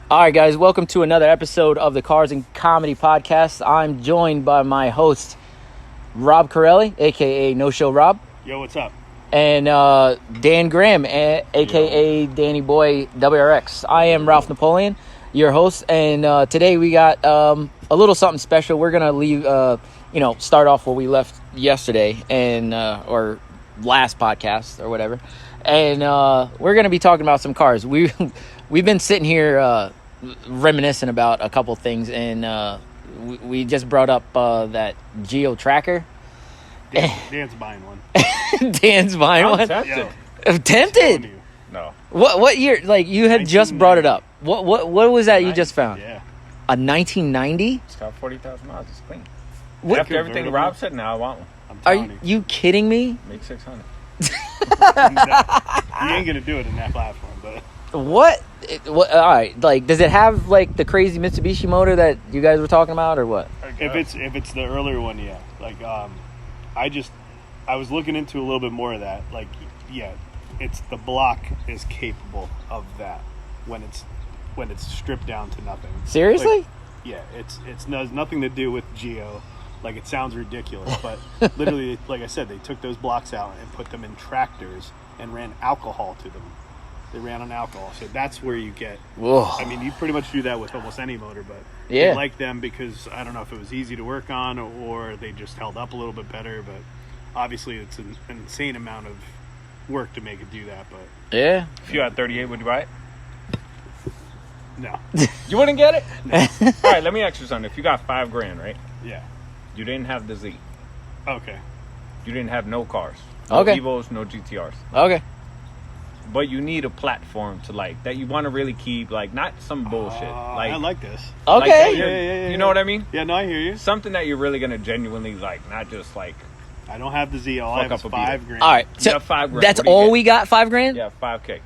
All right, guys, welcome to another episode of the Cars and Comedy Podcast. I'm joined by my host, Rob Corelli, a.k.a. No Show Rob. Yo, what's up? And Dan Graham, a.k.a. Danny Boy WRX. I am Ralph Napoleon, your host, and today we got a little something special. We're going to leave, start off where we left yesterday and or last podcast or whatever. And we're going to be talking about some cars. We've been sitting here reminiscing about a couple things, and we just brought up that Geo Tracker. Dan's buying one. Dan's buying one. Tempted. No. What year? Like, you had just brought it up. What was that you just found? Yeah. A 1990? It's got 40,000 miles. It's clean. What? After everything Rob said, now I want one. I'm Are telling you kidding me? Make 600. you ain't gonna do it in that platform, but What? All right. Like, does it have like the crazy Mitsubishi motor that you guys were talking about, or what? if it's the earlier one, yeah. Like, I was looking into a little bit more of that. Like, yeah, it's the block is capable of that when it's stripped down to nothing. Seriously? Like, yeah, it's has nothing to do with Geo. Like, it sounds ridiculous, but literally, like I said, they took those blocks out and put them in tractors and ran alcohol to them. They ran on alcohol, so that's where you get. Whoa. I mean, you pretty much do that with almost any motor, but Yeah. I like them because I don't know if it was easy to work on or they just held up a little bit better. But obviously, it's an insane amount of work to make it do that. But Yeah. If you had 38, would you buy it? no, You wouldn't get it? All right, let me ask you something. If you got $5,000, right? yeah, You didn't have the Z. okay, You didn't have no cars. No Okay. Evos, no GTRs. Okay. But you need a platform to, like, that you want to really keep, like, not some bullshit. I like this. like Okay. that you're- Yeah. You know what I mean? Yeah, no, I hear you. Something that you're really going to genuinely like, not just, like, I don't have the Z. All I Fuck have is up a beater. $5,000. All right. you So have $5,000. that's What do you all get? we got? $5,000? Yeah, 5K.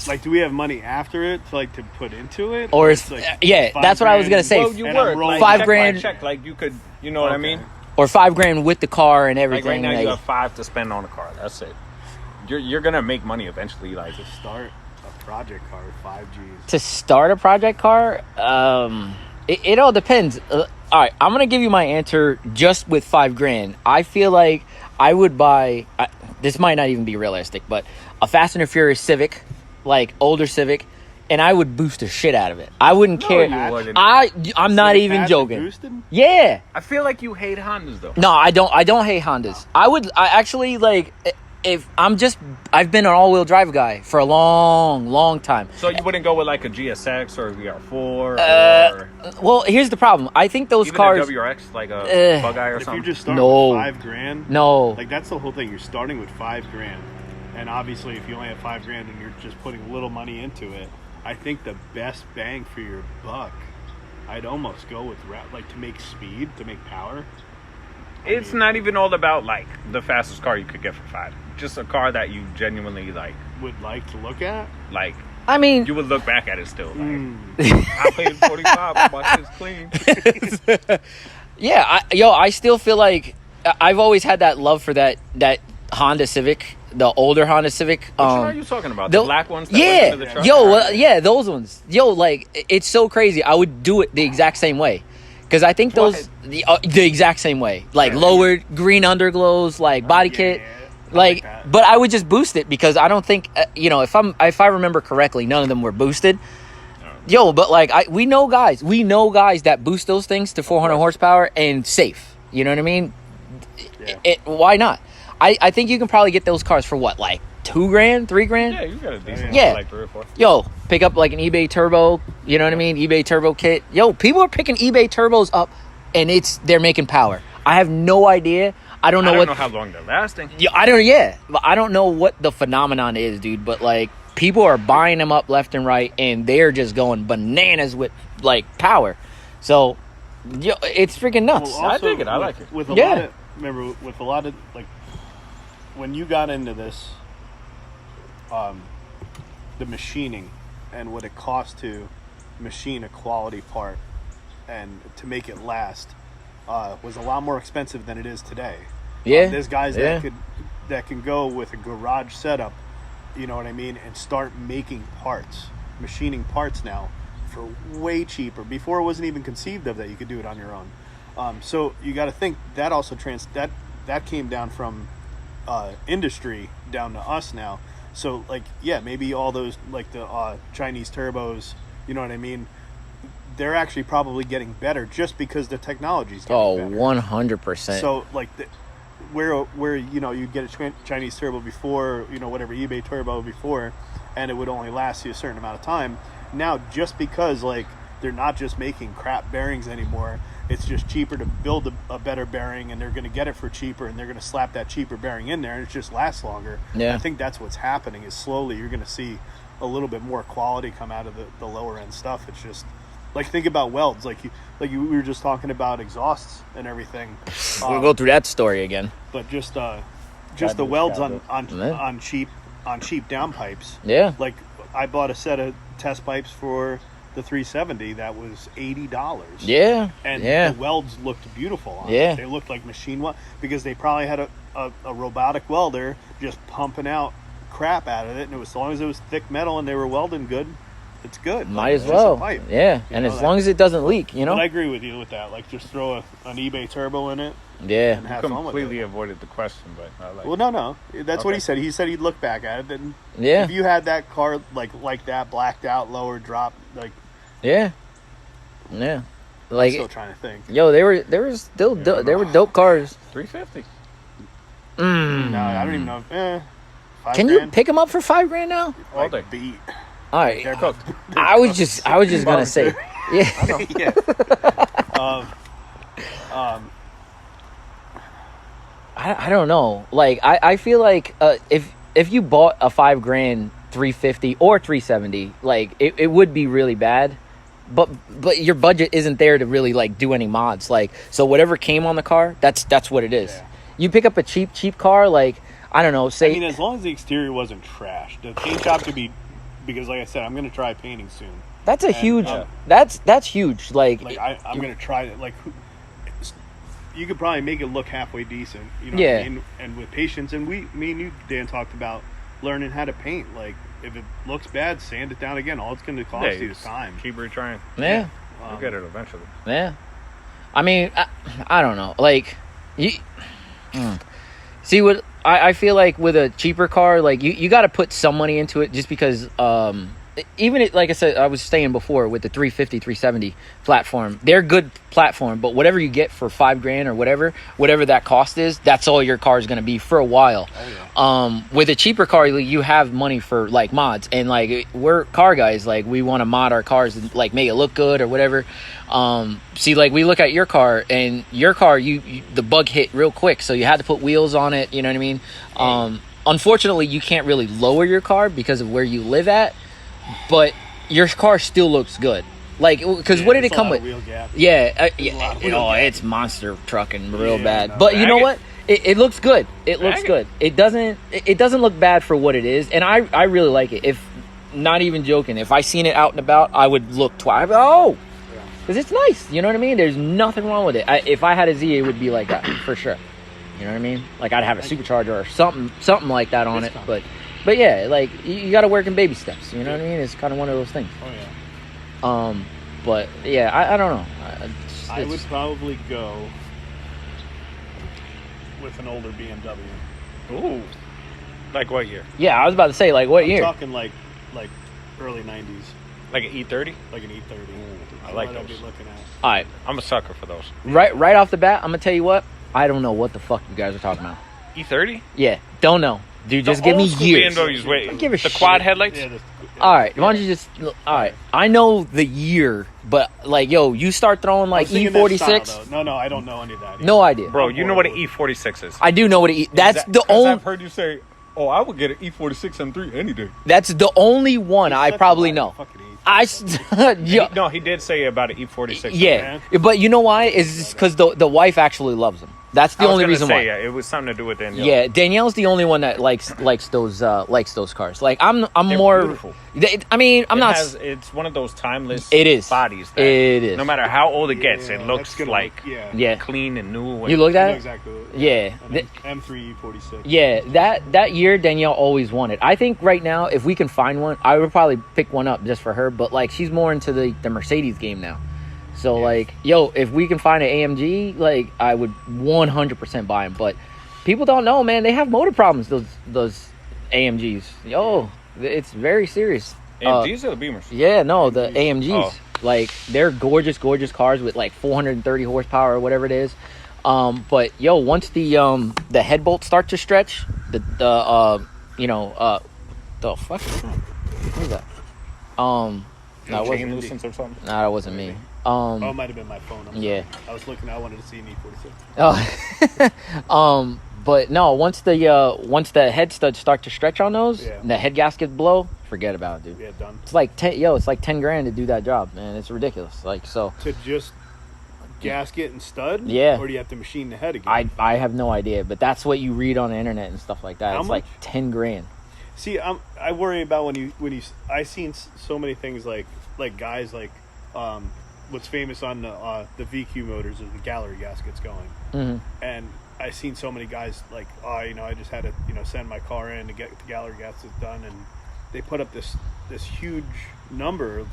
Like, do we have money after it to put into it? Or is like yeah, that's what I was gonna say. Well, you And I'm were. rolling Like, $5,000. check by check. Like, you could, you know what I mean? Or $5,000 with the car and Like, everything. right now, like- you have 5 to spend on a car. That's it. You're gonna make money eventually. Like, To start a project car with 5Gs. to start a project car, it all depends. All right, I'm gonna give you my answer just with $5,000. I feel like I would buy. This might not even be realistic, but a Fast and Furious Civic, like older Civic, and I would boost the shit out of it. I wouldn't care. you wouldn't. I'm not Civic even hatch joking. and boosted? Yeah. I feel like you hate Hondas though. No, I don't. I don't hate Hondas. I actually like. If I've been an all-wheel drive guy for a long time. So you wouldn't go with like a GSX or a VR4 or Well, here's the problem. I think those even cars. a WRX, like a Bug-Eye or If something. you just start No. with $5,000, No. like that's the whole thing. You're starting with $5,000, and obviously, if you only have $5,000 and you're just putting a little money into it, I think the best bang for your buck, I'd almost go with like to make speed, to make power. It's not even all about like the fastest car you could get for 5. Just a car that you genuinely like. Would like to look at. Like I mean, you would look back at it still. Like, I paid 45, but it's clean. yeah. I still feel like I've always had that love for that Honda Civic, the older Honda Civic. Which one are you talking about? The black ones that went Yeah. into the truck? Yeah, those ones. Like, it's so crazy. I would do it the exact same way. Because I think those the exact same way, like lowered green underglows, like body kit, like that. But I would just boost it because I don't think if I remember correctly, none of them were boosted. But like we know guys that boost those things to 400 horsepower and safe. You know what I mean? Yeah. Why not? I think you can probably get those cars for what, like $2,000, $3,000? Yeah, you got a decent Yeah. one, like 3 or 4. Pick up like an eBay turbo, you know what I mean? eBay turbo kit. People are picking eBay turbos up and they're making power. I have no idea. I don't know how long they're lasting. But I don't know what the phenomenon is, dude, but like people are buying them up left and right and they're just going bananas with like power. So it's freaking nuts. Well, I also, dig it. I like it. With a Yeah. lot of, remember, with a lot of like when you got into this, the machining and what it costs to machine a quality part and to make it last was a lot more expensive than it is today. Yeah. There's guys Yeah. that can go with a garage setup you know what I mean, and start making parts, machining parts now for way cheaper. Before it wasn't even conceived of that you could do it on your own. So you got to think that also that came down from industry down to us now. So like, yeah, maybe all those like the Chinese turbos, you know what I mean, they're actually probably getting better just because the technology's getting better. 100%. So like where you know you'd get a Chinese turbo before, you know, whatever eBay turbo before, and it would only last you a certain amount of time. Now just because like they're not just making crap bearings anymore, it's just cheaper to build a better bearing, and they're going to get it for cheaper, and they're going to slap that cheaper bearing in there, and it just lasts longer. Yeah. I think that's what's happening is slowly you're going to see a little bit more quality come out of the lower end stuff. It's just like, think about welds, we were just talking about exhausts and everything. We'll go through that story again. But just the welds on cheap downpipes. Yeah. Like I bought a set of test pipes for the 370 that was $80. Yeah. And yeah. the welds looked beautiful on Yeah. it. They looked like machine weld because they probably had a robotic welder just pumping out crap out of it, and it was, as long as it was thick metal and they were welding good, it's good. Might as It's just well. a pipe. Yeah. And as long as it doesn't leak, you know? But I agree with you with that. Like, just throw an eBay turbo in it Yeah. and have fun with Completely it. avoided the question, but I like. Well, no. That's what Okay. he said. He said he'd look back at it. And Yeah. if you had that car like that, blacked out, lower, drop, like, Yeah. Yeah. I'm Like, still trying to think. yo, they were still they were dope cars. 350. No, I don't even know. $5 Can you grand? pick them up for $5,000 now? All day. Like, beat. All right. They're Cooked. I was just gonna say, yeah. Yeah. I don't know. Like I feel like if you bought a $5,000 350 or 370, like it would be really bad. But your budget isn't there to really like do any mods. Like, so whatever came on the car, that's what it is. Yeah. You pick up a cheap car, like, I don't know, say I mean, as long as the exterior wasn't trashed, the paint job could be, because like I said, I'm going to try painting soon. that's a and, huge uh, that's huge. Like I'm going to try it. Like, you could probably make it look halfway decent, you know Yeah. what I mean? And with patience, and me and you, Dan, talked about learning how to paint. Like, if it looks bad, sand it down again. All it's going to cost you is time. Keep retrying. yeah. You'll get it eventually. Yeah, I mean, I don't know. Like, see what I feel like with a cheaper car, like you got to put some money into it, just because. Even like I said, I was saying before with the 350, 370 platform, they're good platform, but whatever you get for $5,000 or whatever that cost is, that's all your car is going to be for a while. Oh, yeah. With a cheaper car, you have money for like mods, and like we're car guys, like we want to mod our cars and like make it look good or whatever. See, like we look at your car, and your car, you the bug hit real quick, so you had to put wheels on it. You know what I mean? Unfortunately, you can't really lower your car because of where you live at. But your car still looks good, like, because what did it come with? Wheel gap. Yeah, There's a lot of wheel gap. it's monster trucking real Yeah, bad. no. But you know Drag what? It looks good. It looks Drag good. It doesn't look bad for what it is, and I really like it. If not even joking, if I seen it out and about, I would look twice. Because it's nice. You know what I mean? There's nothing wrong with it. If I had a Z, it would be like that for sure. You know what I mean? Like I'd have a supercharger or something like that on it, But yeah, like you got to work in baby steps. You know what I mean? It's kind of one of those things. Oh yeah. But yeah, I don't know. I would probably go with an older BMW. Ooh. Like what year? Yeah, I was about to say, like, what I'm year? talking like early '90s, Like an E30? like an E30. I like What I'd be those. looking at. All right, I'm a sucker for those. right off the bat, I'm gonna tell you what. I don't know what the fuck you guys are talking about. E30? Yeah, don't know, dude. Just The give me old school years. BMWs, wait. Don't give a the shit. quad headlights? Yeah. All right, why don't you just? All right, I know the year, but like, yo, you start throwing like E46. No, I don't know any of that. No idea. Bro, you know what an E46 is. I do know what it. That's the only. I've heard you say, "Oh, I would get an E46 M3 any day." That's the only one I probably know. Yeah. No, he did say about an E46. Yeah, but you know why? Is because the wife actually loves them. That's the I was only gonna reason say, why. Yeah, it was something to do with Danielle. Yeah, Danielle's the only one that likes those cars. Like I'm They're more. beautiful. I mean, I'm not. It's one of those timeless. It is. Bodies. That It is. No matter how old it gets, Yeah, it looks that's gonna like look- Yeah. clean and new. And You looked I at know it. exactly. Yeah. An M3 E46. Yeah, that year Danielle always wanted. I think right now, if we can find one, I would probably pick one up just for her. But like, she's more into the Mercedes game now. So Yes. like, yo, if we can find an AMG, like, I would 100% buy them. But people don't know, man. They have motor problems. Those AMGs. Yo, it's very serious. AMGs or the Beamers? Yeah, no, the AMGs. Oh. Like, they're gorgeous cars with like 430 horsepower or whatever it is. But yo, once the head bolts start to stretch, the fuck is that? What is that? That Chain wasn't. loosens or something. Nah, that wasn't me. Oh, it might have been my phone. Yeah. I was looking. I wanted to see an E46. Oh, but no. Once the head studs start to stretch on those, Yeah. and the head gaskets blow, forget about it, dude. Yeah, done. It's like it's like 10 grand to do that job, man. It's ridiculous. Like, so To just gasket and stud. Yeah. Or do you have to machine the head again? I have no idea, but that's what you read on the internet and stuff like that. How It's like much? 10 grand. See, I worry about when you. I seen so many things like guys like, what's famous on the VQ motors is the gallery gaskets going, Hmm. and I seen so many guys like, I just had to send my car in to get the gallery gaskets done, and they put up this huge number of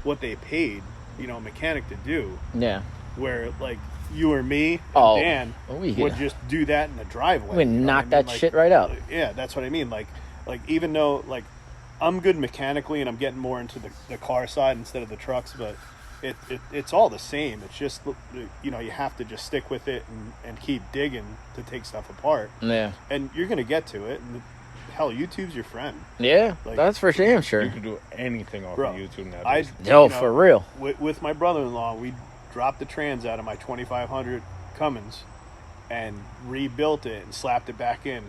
what they paid a mechanic to do, Yeah. where like you or me and Oh. Dan Yeah. would just do that in the driveway. We you know knock what I mean? that shit right out. Yeah, that's what I mean. Like even though like I'm good mechanically and I'm getting more into the car side instead of the trucks, but it's all the same. It's just you have to just stick with it and keep digging to take stuff apart, Yeah. and you're gonna get to it. And hell, YouTube's your friend, Yeah. Like, That's for damn You sure. can do anything off bro. of YouTube I nowadays. Yo, for real. with my brother-in-law, we dropped the trans out of my 2500 Cummins and rebuilt it and slapped it back in,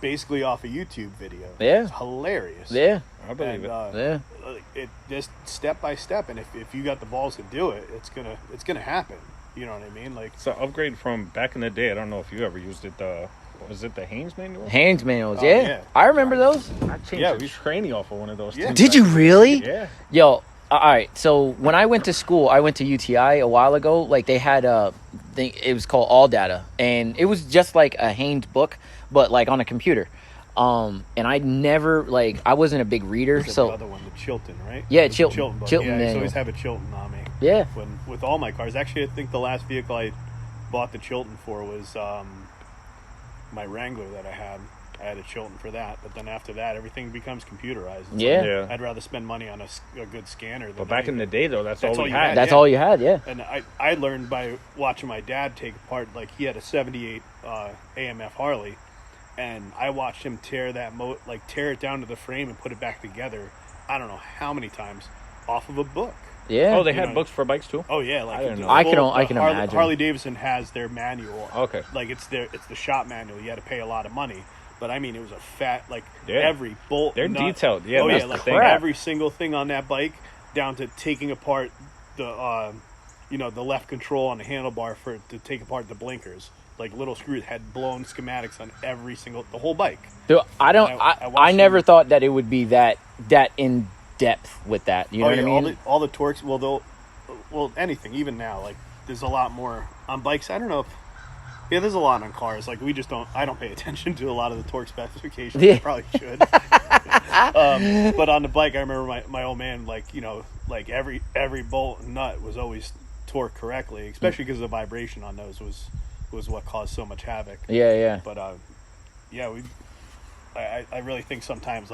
basically off a YouTube video. Yeah. It's hilarious. Yeah. I believe And, it. Yeah. it just step by step, and if you got the balls to do it, it's gonna happen. You know what I mean? Like, It's an upgrade from back in the day. I don't know if you ever used it. Was it the Haynes manual? Hands manuals. Oh, yeah. yeah. I remember those. I changed Yeah, the tranny off of one of those. Yeah. things. Did you really? Yeah. Yo, all right. So when I went to school, I went to UTI a while ago. Like, they had it was called All Data, and it was just like a Haynes book, but like on a computer. And I never I wasn't a big reader, the so other one, the Chilton, right? Yeah, It was the Chilton. book. Chilton Yeah, I used to manual. always have a Chilton on me. yeah, With all my cars. Actually, I think the last vehicle I bought the Chilton for was my Wrangler that I had. I had a Chilton for that, but then after that, everything becomes computerized. It's Yeah. Yeah. like, I'd rather spend money on a good scanner. Than But back in the anything. day, though, that's all we you had. that's yeah. all you had. Yeah, And I learned by watching my dad take apart. Like, he had a '78 AMF Harley, and I watched him tear tear it down to the frame and put it back together. I don't know how many times off of a book. yeah. Oh, they You had know. books for bikes too. Oh yeah, like I didn't know. I can Harley, imagine. Harley Davidson has their manual. Okay. Like it's the shop manual. You had to pay a lot of money, but I mean it was a fat Yeah. every bolt. They're nut. detailed. Yeah, oh that's yeah, the like thing. every single thing on that bike, down to taking apart the the left control on the handlebar to take apart the blinkers. Like little screws had blown schematics on the whole bike. Dude, I don't. I I watched never them- thought that it would be that in depth with that. You know what I mean? All the torques. Well, anything. Even now, like there's a lot more on bikes. I don't know if. Yeah, there's a lot on cars. Like I don't pay attention to a lot of the torque specifications. Yeah. I probably should. But on the bike, I remember my old man, like every bolt and nut was always torqued correctly, especially because the vibration on those was what caused so much havoc. Yeah, yeah. But yeah, I really think sometimes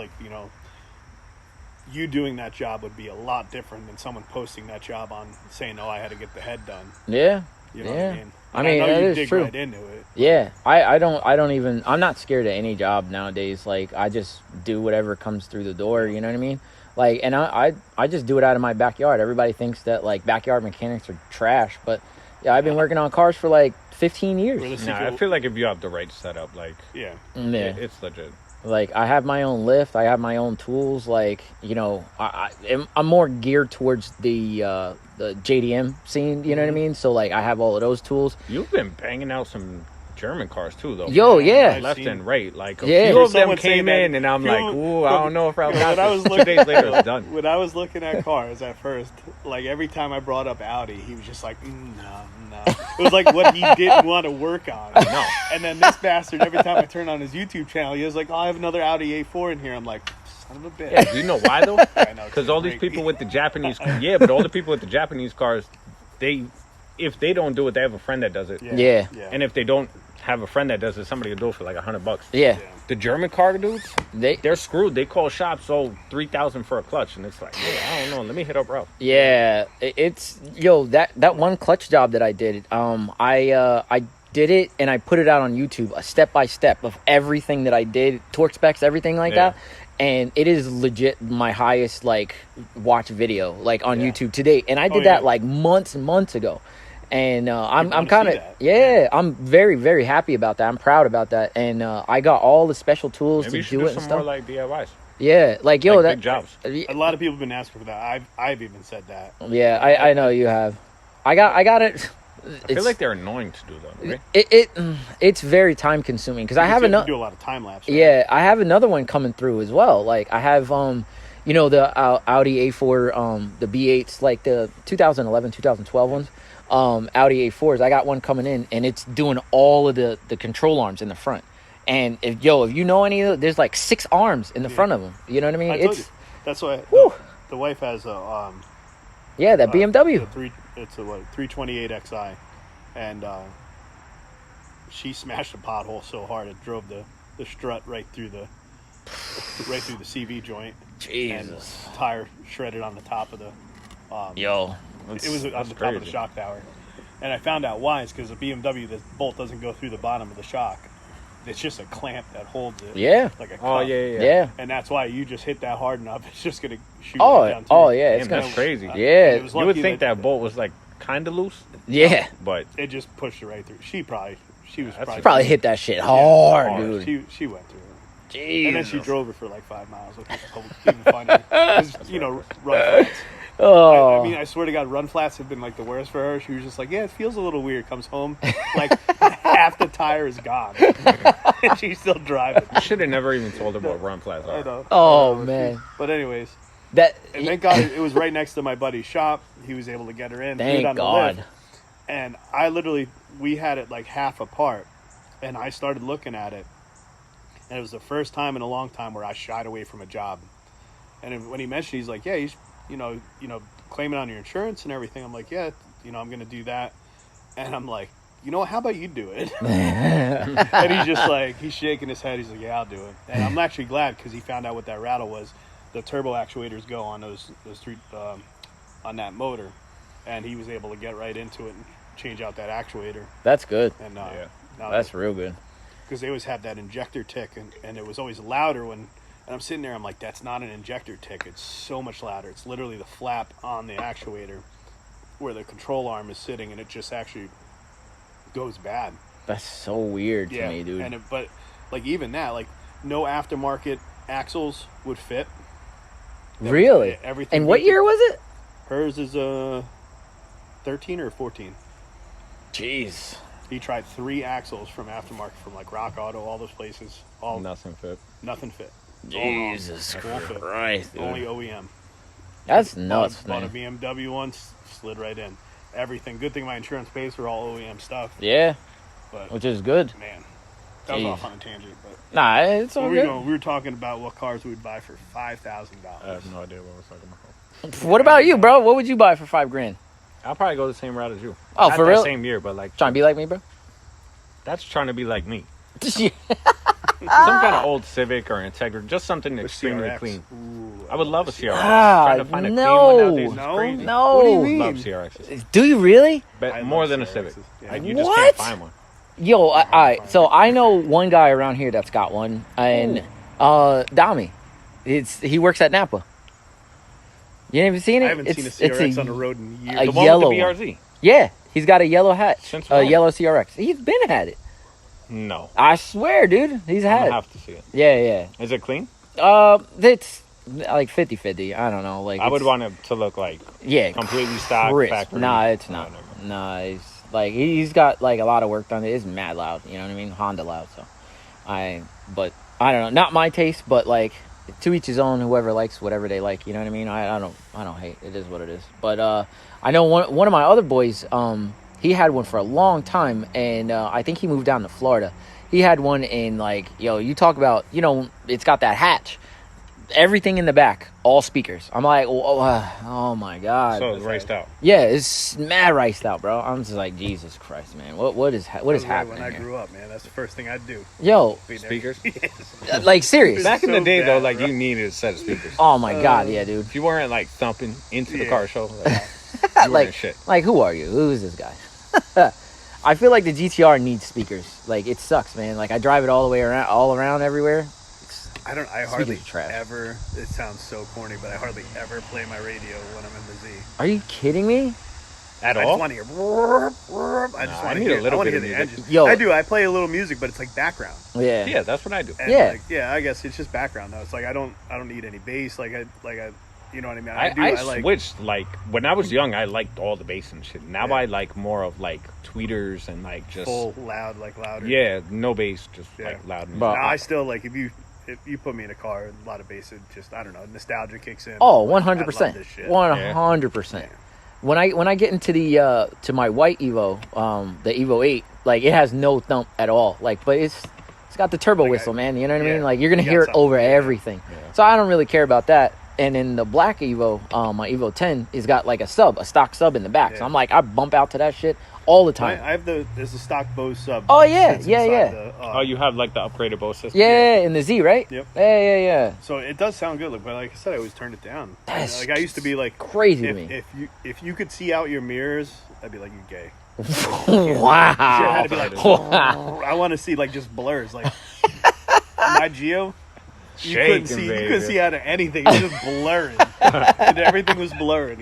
you doing that job would be a lot different than someone posting that job on saying, "Oh, I had to get the head done." Yeah. You know Yeah. what I mean? I And mean, know that you is dig true. right into it. Yeah, I don't even, I'm not scared of any job nowadays. Like, I just do whatever comes through the door, you know what I mean? Like, and I just do it out of my backyard. Everybody thinks that, like, backyard mechanics are trash, but yeah, I've been working on cars for, like, 15 years. Realistically, Nah, I feel like if you have the right setup, like yeah. Yeah. it's legit. Like, I have my own lift, I have my own tools. Like, I'm more geared towards the the JDM scene. You know what I mean? So like I have all of those tools. You've been banging out some German cars too, though. Yo, yeah. Left and right. Like a Yeah. few of them Someone came saying in, that and I'm like, few- ooh, I don't know if I'll When got I this. was 2 looking, days later, it's done. when I was looking at cars at first, like every time I brought up Audi, he was just like, no. It was like what he didn't want to work on. No. And then this bastard, every time I turn on his YouTube channel, he was like, oh, I have another Audi A4 in here. I'm like, son of a bitch. Yeah, do you know why though? I know, Because all these great. people with the Japanese, but all the people with the Japanese cars, if they don't do it, they have a friend that does it. Yeah. And if they don't have a friend that does it, somebody will do it for like $100. Yeah. The German car dudes, They they're screwed. They call shops, sold $3,000 for a clutch, and it's like, I don't know. Let me hit up Ralph. Yeah, it's that one clutch job that I did. I did it and I put it out on YouTube, a step by step of everything that I did, torque specs, everything like Yeah. that. And it is legit my highest like watch video like on Yeah. YouTube to date. And I did yeah. that like months and months ago. And I'm wanna kind see of that. I'm very very happy about that. I'm proud about that. And I got all the special tools Maybe you to should do do it and some stuff. more like DIYs. Yeah, like yo, like that big jobs. A lot of people have been asking for that. I've even said that. Yeah, I know you have. I got it. I feel like they're annoying to do though. Right? It's very time consuming because I have You another. do a lot of time lapse. Right? Yeah, I have another one coming through as well. Like I have the Audi A4 the B8s, like the 2011 2012 ones, Audi A4s. I got one coming in and it's doing all of the control arms in the front. And if you know any of those, there's like 6 arms in the front of them. You know what I mean? I told you. That's why the wife has a that BMW. It's a 328 Xi, and she smashed a pothole so hard it drove the strut right through the CV joint. Jesus. And tire shredded on the top of the. Yo. It was on that's the top of the crazy. shock tower, and I found out why. It's because the BMW, the bolt doesn't go through the bottom of the shock. It's just a clamp that holds it. Yeah. Like a Oh cuff. Yeah. And that's why you just hit that hard enough, it's just gonna shoot Oh, right down. oh yeah. It's Damn, gonna. that's crazy. And Yeah. it was You would lucky think that bolt was like kind of loose, Yeah. but it just pushed it right through. She was That's Probably hit that shit hard, hard. dude. She went through it. Jesus. And then she drove it for like 5 miles, which was even funnier. 'Cause, run flats. Oh. I mean, I swear to God, run flats have been like the worst for her. She was just like, yeah, it feels a little weird. Comes home, like half the tire is gone. And she's still driving. you should have never even told her what run flats I are. know. Oh, I know. man. But anyways, That. and thank God it was right next to my buddy's shop. He was able to get her in. threw it Thank on the God. lift. And we had it like half apart, and I started looking at it, and it was the first time in a long time where I shied away from a job. And when he mentioned, he's like, "Yeah, you know, claim it on your insurance and everything." I'm like, "Yeah, I'm gonna do that." And I'm like, how about you do it? And he's just like, he's shaking his head. He's like, "Yeah, I'll do it." And I'm actually glad because he found out what that rattle was. The turbo actuators go on those three on that motor, and he was able to get right into it and change out that actuator. That's good. And Yeah. That's real good. because they always have that injector tick, and it was always louder when. And I'm sitting there, I'm like, that's not an injector tick. It's so much louder. It's literally the flap on the actuator where the control arm is sitting, and it just actually goes bad. That's so weird to me, dude. But like even that, like no aftermarket axles would fit. Really? Everything. And what year was it? Hers is 13 or 14. Jeez. He tried 3 axles from aftermarket from like Rock Auto, all those places. All Nothing fit. nothing fit. Jesus Won't fit. Christ, dude. Only OEM. That's nuts, Bought a man. BMW once, slid right in. Everything. Good thing my insurance pays for all OEM stuff. Yeah, But which is good. man, that was Jeez. off on a tangent. But Nah, it's all we good. were talking about what cars we would buy for $5,000. I have no idea what we're talking about. What about you, bro? What would you buy for $5,000? I'll probably go the same route as you. Oh, Not for that real? Same year, but like Trying to be like me, bro? that's trying to be like me. Yeah. Some kind of old Civic or Integra, just something The extremely CRX. clean. Ooh, I would love a CRX. Ah, Trying to find a no. clean one nowadays is No? crazy. No. What do you mean? Love CRXs, Do you really? but I more love than a CRXs. Civic. Yeah. You just What? can't find one. Yo, so I know one guy around here that's got one, and Dami, he works at Napa. You ain't even seen it? I haven't seen a CRX on the road in years. a The one yellow with the one. BRZ. Yeah, he's got a yellow hatch, Since a when? yellow CRX. He's been had it. No, I swear, dude, he's I had it. have to see it. Yeah, Is it clean? yeah. like 50-50. I don't know. Like I would it's- want it to look like yeah, completely stock crisp. factory. Nah, it's not. Whatever. Nah, it's like he's got like a lot of work done. It is mad loud. You know what I mean? Honda loud. So but I don't know. Not my taste, but like to each his own. Whoever likes whatever they like. You know what I mean? I don't hate. It is what it is. But I know one of my other boys. He had one for a long time, and I think he moved down to Florida. He had one in like, you talk about, it's got that hatch. Everything in the back, all speakers. I'm like, oh my God. So it's raced out. Yeah, it's mad riced out, bro. I'm just like, Jesus Christ, man. What is That was right happening when I here? grew up, man. That's the first thing I'd do. Yo, Be there. Speakers? Yes. like serious. Back in the so day, though, bad, like bro. you needed a set of speakers. Oh my God, yeah, dude. If you weren't like thumping into the Yeah. car show, like, you weren't like, shit. like, who are you? Who is this guy? I feel like the GTR needs speakers. Like, it sucks, man. Like, I drive it all the way around, all around everywhere. I hardly are trash. ever, it sounds so corny, but I hardly ever play my radio when I'm in the Z. Are you kidding me? At I all? just want to hear. I just I want to need hear. a little I want to bit hear of the music. engine. Yo. I do. I play a little music, but it's like background. Yeah. Yeah, that's what I do. And Yeah. like, yeah. I guess it's just background though. It's like I don't need any bass. Like I, you know what I mean? I like. switched, like, when I was young, I liked all the bass and shit. Now Yeah. I like more of, like, tweeters and, like, just... Full loud, like louder. Yeah, no bass, just, Yeah. like, loud music. But- No, I still like if you put me in a car, a lot of bass, it just I don't know, nostalgia kicks in. Oh, Like, I love 100%. this shit. 100%. Yeah. When I get into the to my white Evo, the Evo 8, like it has no thump at all. Like, but it's got the turbo Like whistle, man. You know what I yeah, mean? Like you're gonna you hear got it over something, yeah. everything. So I don't really care about that. And in the black Evo, my Evo 10 is got like a stock sub in the back. So Yeah. I'm like, I bump out to that shit all the time. I have there's a stock Bose sub. Oh, that yeah, sits yeah, inside yeah. the, Oh, you have, like, the upgraded Bose system? Yeah, in the Z, right? Yep. Yeah. So it does sound good, but like I said, I always turned it down. That's Like I used to be like crazy to me. if you could see out your mirrors, I'd be like you're gay. Wow. Shit had to be like, Wow. I want to see like just blurs. Like my Geo, you couldn't Shaking, see. baby. You couldn't see out of anything. It was just blurring. And everything was blurring.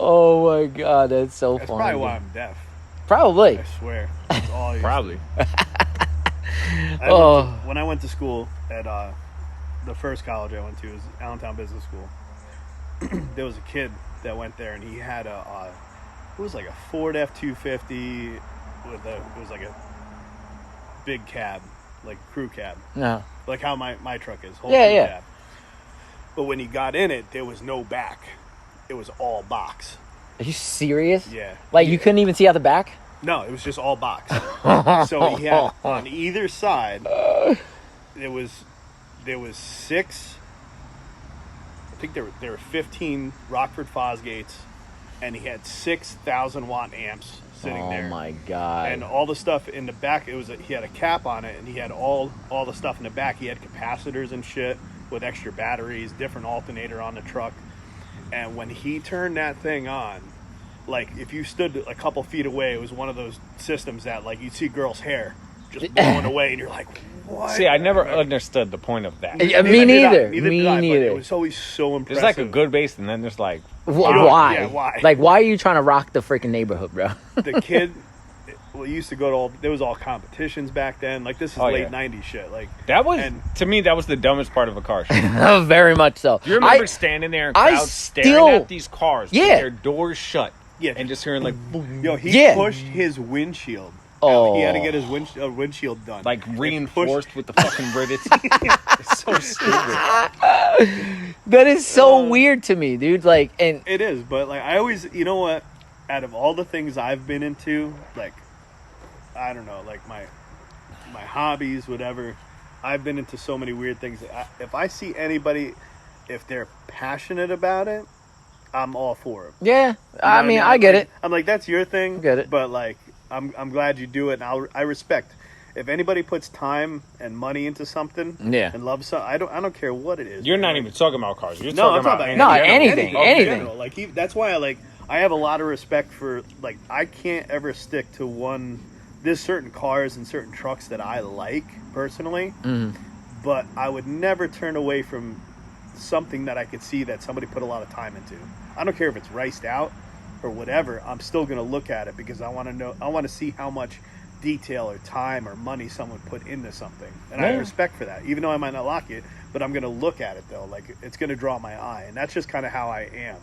Oh my God, that's so That's funny. probably why I'm deaf. Probably. I swear. That's all I used to Probably. When I went to school at the first college I went to was Allentown Business School. There was a kid that went there, and he had it was like a Ford F-250 it was like a big cab, like crew cab, No. like how my truck is, whole Yeah, crew yeah. cab. But when he got in it, there was no back; it was all box. Are you serious? Yeah, Like you couldn't even see out the back? No, it was just all box. So he had on either side there was 6. I think there were 15 Rockford Fosgates, and he had 6,000 watt amps sitting there. Oh my God. And all the stuff in the back, he had a cap on it, and he had all the stuff in the back. He had capacitors and shit with extra batteries, different alternator on the truck. And when he turned that thing on, like if you stood a couple feet away, it was one of those systems that like you'd see girls' hair just blowing away, and you're like, what? See, I never understood the point of that. Yeah, me neither. Neither Me did I, but neither. it was always so impressive. There's like a good bass, and then there's like... Why? Yeah, why? Like, why are you trying to rock the freaking neighborhood, bro? The kid. Well, he used to go to there was all competitions back then. Like this is Oh, late yeah. '90s shit. Like That was, and- to me, that was the dumbest part of a car show. Very much so. You remember I- standing there and I crowds still- staring at these cars with Yeah. their doors shut Yeah. and just hearing like boom, Yo, he Yeah. pushed his windshield. Oh. He had to get his windshield done. like And reinforced with the fucking rivets. It's so stupid. That is so weird to me, dude. Like, and It is, but like I always, you know what? Out of all the things I've been into, like I don't know, like my hobbies, whatever. I've been into so many weird things. If I see anybody, if they're passionate about it, I'm all for it. yeah, You know I what mean, I get it. I'm like, that's your thing. Get it. But like, I'm glad you do it, and I respect. If anybody puts time and money into something, Yeah. and loves something, I don't care what it is. You're man. not Like, even talking about cars. You're No, I'm talking talking about about No, anything, in anything. general. Like that's why I have a lot of respect for like I can't ever stick to one. There's certain cars and certain trucks that I like personally, but I would never turn away from something that I could see that somebody put a lot of time into. I don't care if it's riced out or whatever. I'm still gonna look at it because I want to know. I want to see how much detail or time or money someone put into something, and I Yeah. respect for that. Even though I might not like it, but I'm gonna look at it though. Like it's gonna draw my eye, and that's just kind of how I am.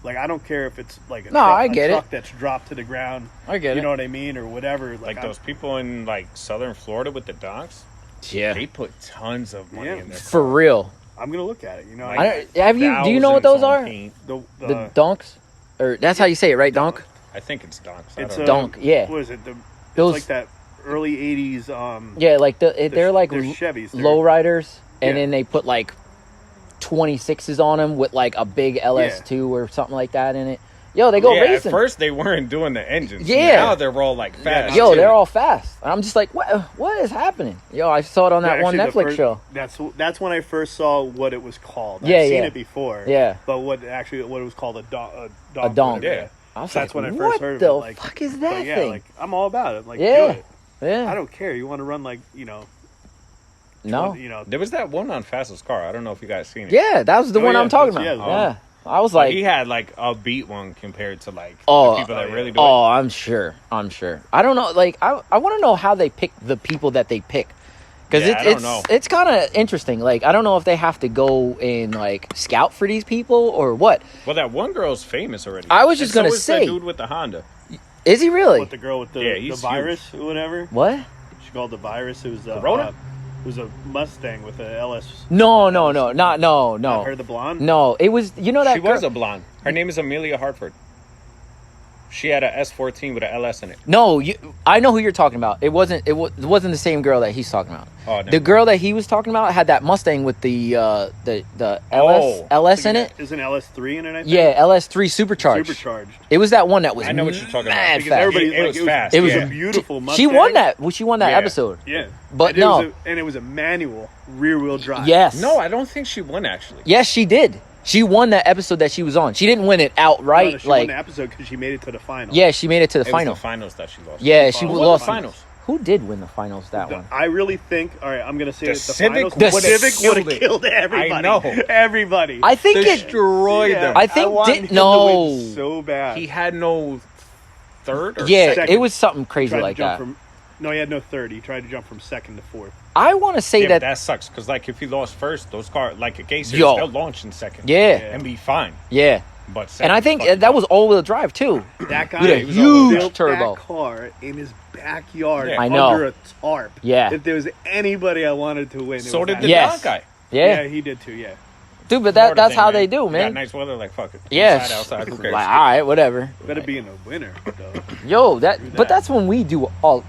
Like I don't care if it's like a truck that's dropped to the ground. I get it. You know what I mean, or whatever. Like those people in like southern Florida with the docks. Yeah, they put tons of money in there for real. I'm gonna look at it. You know, do you know what those are? The donks, or that's how you say it, right? Donk. I think it's donks. It's donk. Yeah. What is it? It's like that early '80s. Yeah, like they're like Chevys, lowriders, and then they put like 26s on them with like a big LS2 or something like that in it. Yo, they go racing. At first they weren't doing the engines. Yeah. Now they're all like fast. Yo, they're all fast. And I'm just like, what is happening? Yo, I saw it on that one Netflix show. That's when I first saw what it was called. Yeah, I've seen it before. Yeah. But what it was called a donk. Yeah. That's when I first heard of it. What the fuck is that thing? Like I'm all about it. Like do it. Yeah. I don't care. You want to run like, No. There was that one on Fastest Car. I don't know if you guys seen it. Yeah, that was the one I'm talking about. Yeah. I was like, he had like a beat one compared to like the people that really do it. Oh, I'm sure. I don't know. Like, I want to know how they pick the people that they pick. Because it's kind of interesting. Like, I don't know if they have to go and like scout for these people or what. Well, that one girl's famous already. I was just gonna say, the dude with the Honda. Is he really? With the girl with the virus or whatever. What? She called the virus. It was Corona. It was a Mustang with a LS. No. Not her, the blonde. No, it was. You know that she was a blonde. Her name is Amelia Hartford. She had a S14 with an LS in it. No, I know who you're talking about. It wasn't the same girl that he's talking about. Oh, no. The girl that he was talking about had that Mustang with the LS in it. Is an LS3 in it? I think? Yeah, LS3 supercharged. It was that one that was. I know what you're talking about. Because everybody was fast. It was a beautiful Mustang. She won that. Well, she won that episode. Yeah, but and it was a manual rear-wheel drive. Yes. No, I don't think she won actually. Yes, she did. She won that episode that she was on. She didn't win it outright. No, she won the episode because she made it to the final. Yeah, she made it to the It final. was the finals that she lost. Yeah, she lost the finals. Who did win the finals? That one. I really think. All right, I'm gonna say The the Civic finals. would The have Civic would have killed everybody. I know. Everybody. I think it Destroyed them. I think wanted him to no. win so bad. He had no third or Yeah, second. it was something crazy Tried to like jump that. No, he had no third. He tried to jump from second to fourth. I want to say Yeah, that. but that sucks because like if he lost first, those cars like a K series, Yo. they'll launch in second. Yeah. and be fine. Yeah, But and I think that was all-wheel drive too. That guy With a was huge built turbo. that car in his backyard Yeah. I know. under a tarp. Yeah. If there was anybody I wanted to win, it So was did that the guy. Yes. Don guy. Yeah, he did too. Yeah. dude, but Florida that's thing, how man. they do, You got man. nice weather, like fuck it. Yeah, Inside, outside, who like, cares? all right, whatever. Better be in the winter though. Yo, but that. that's when we do all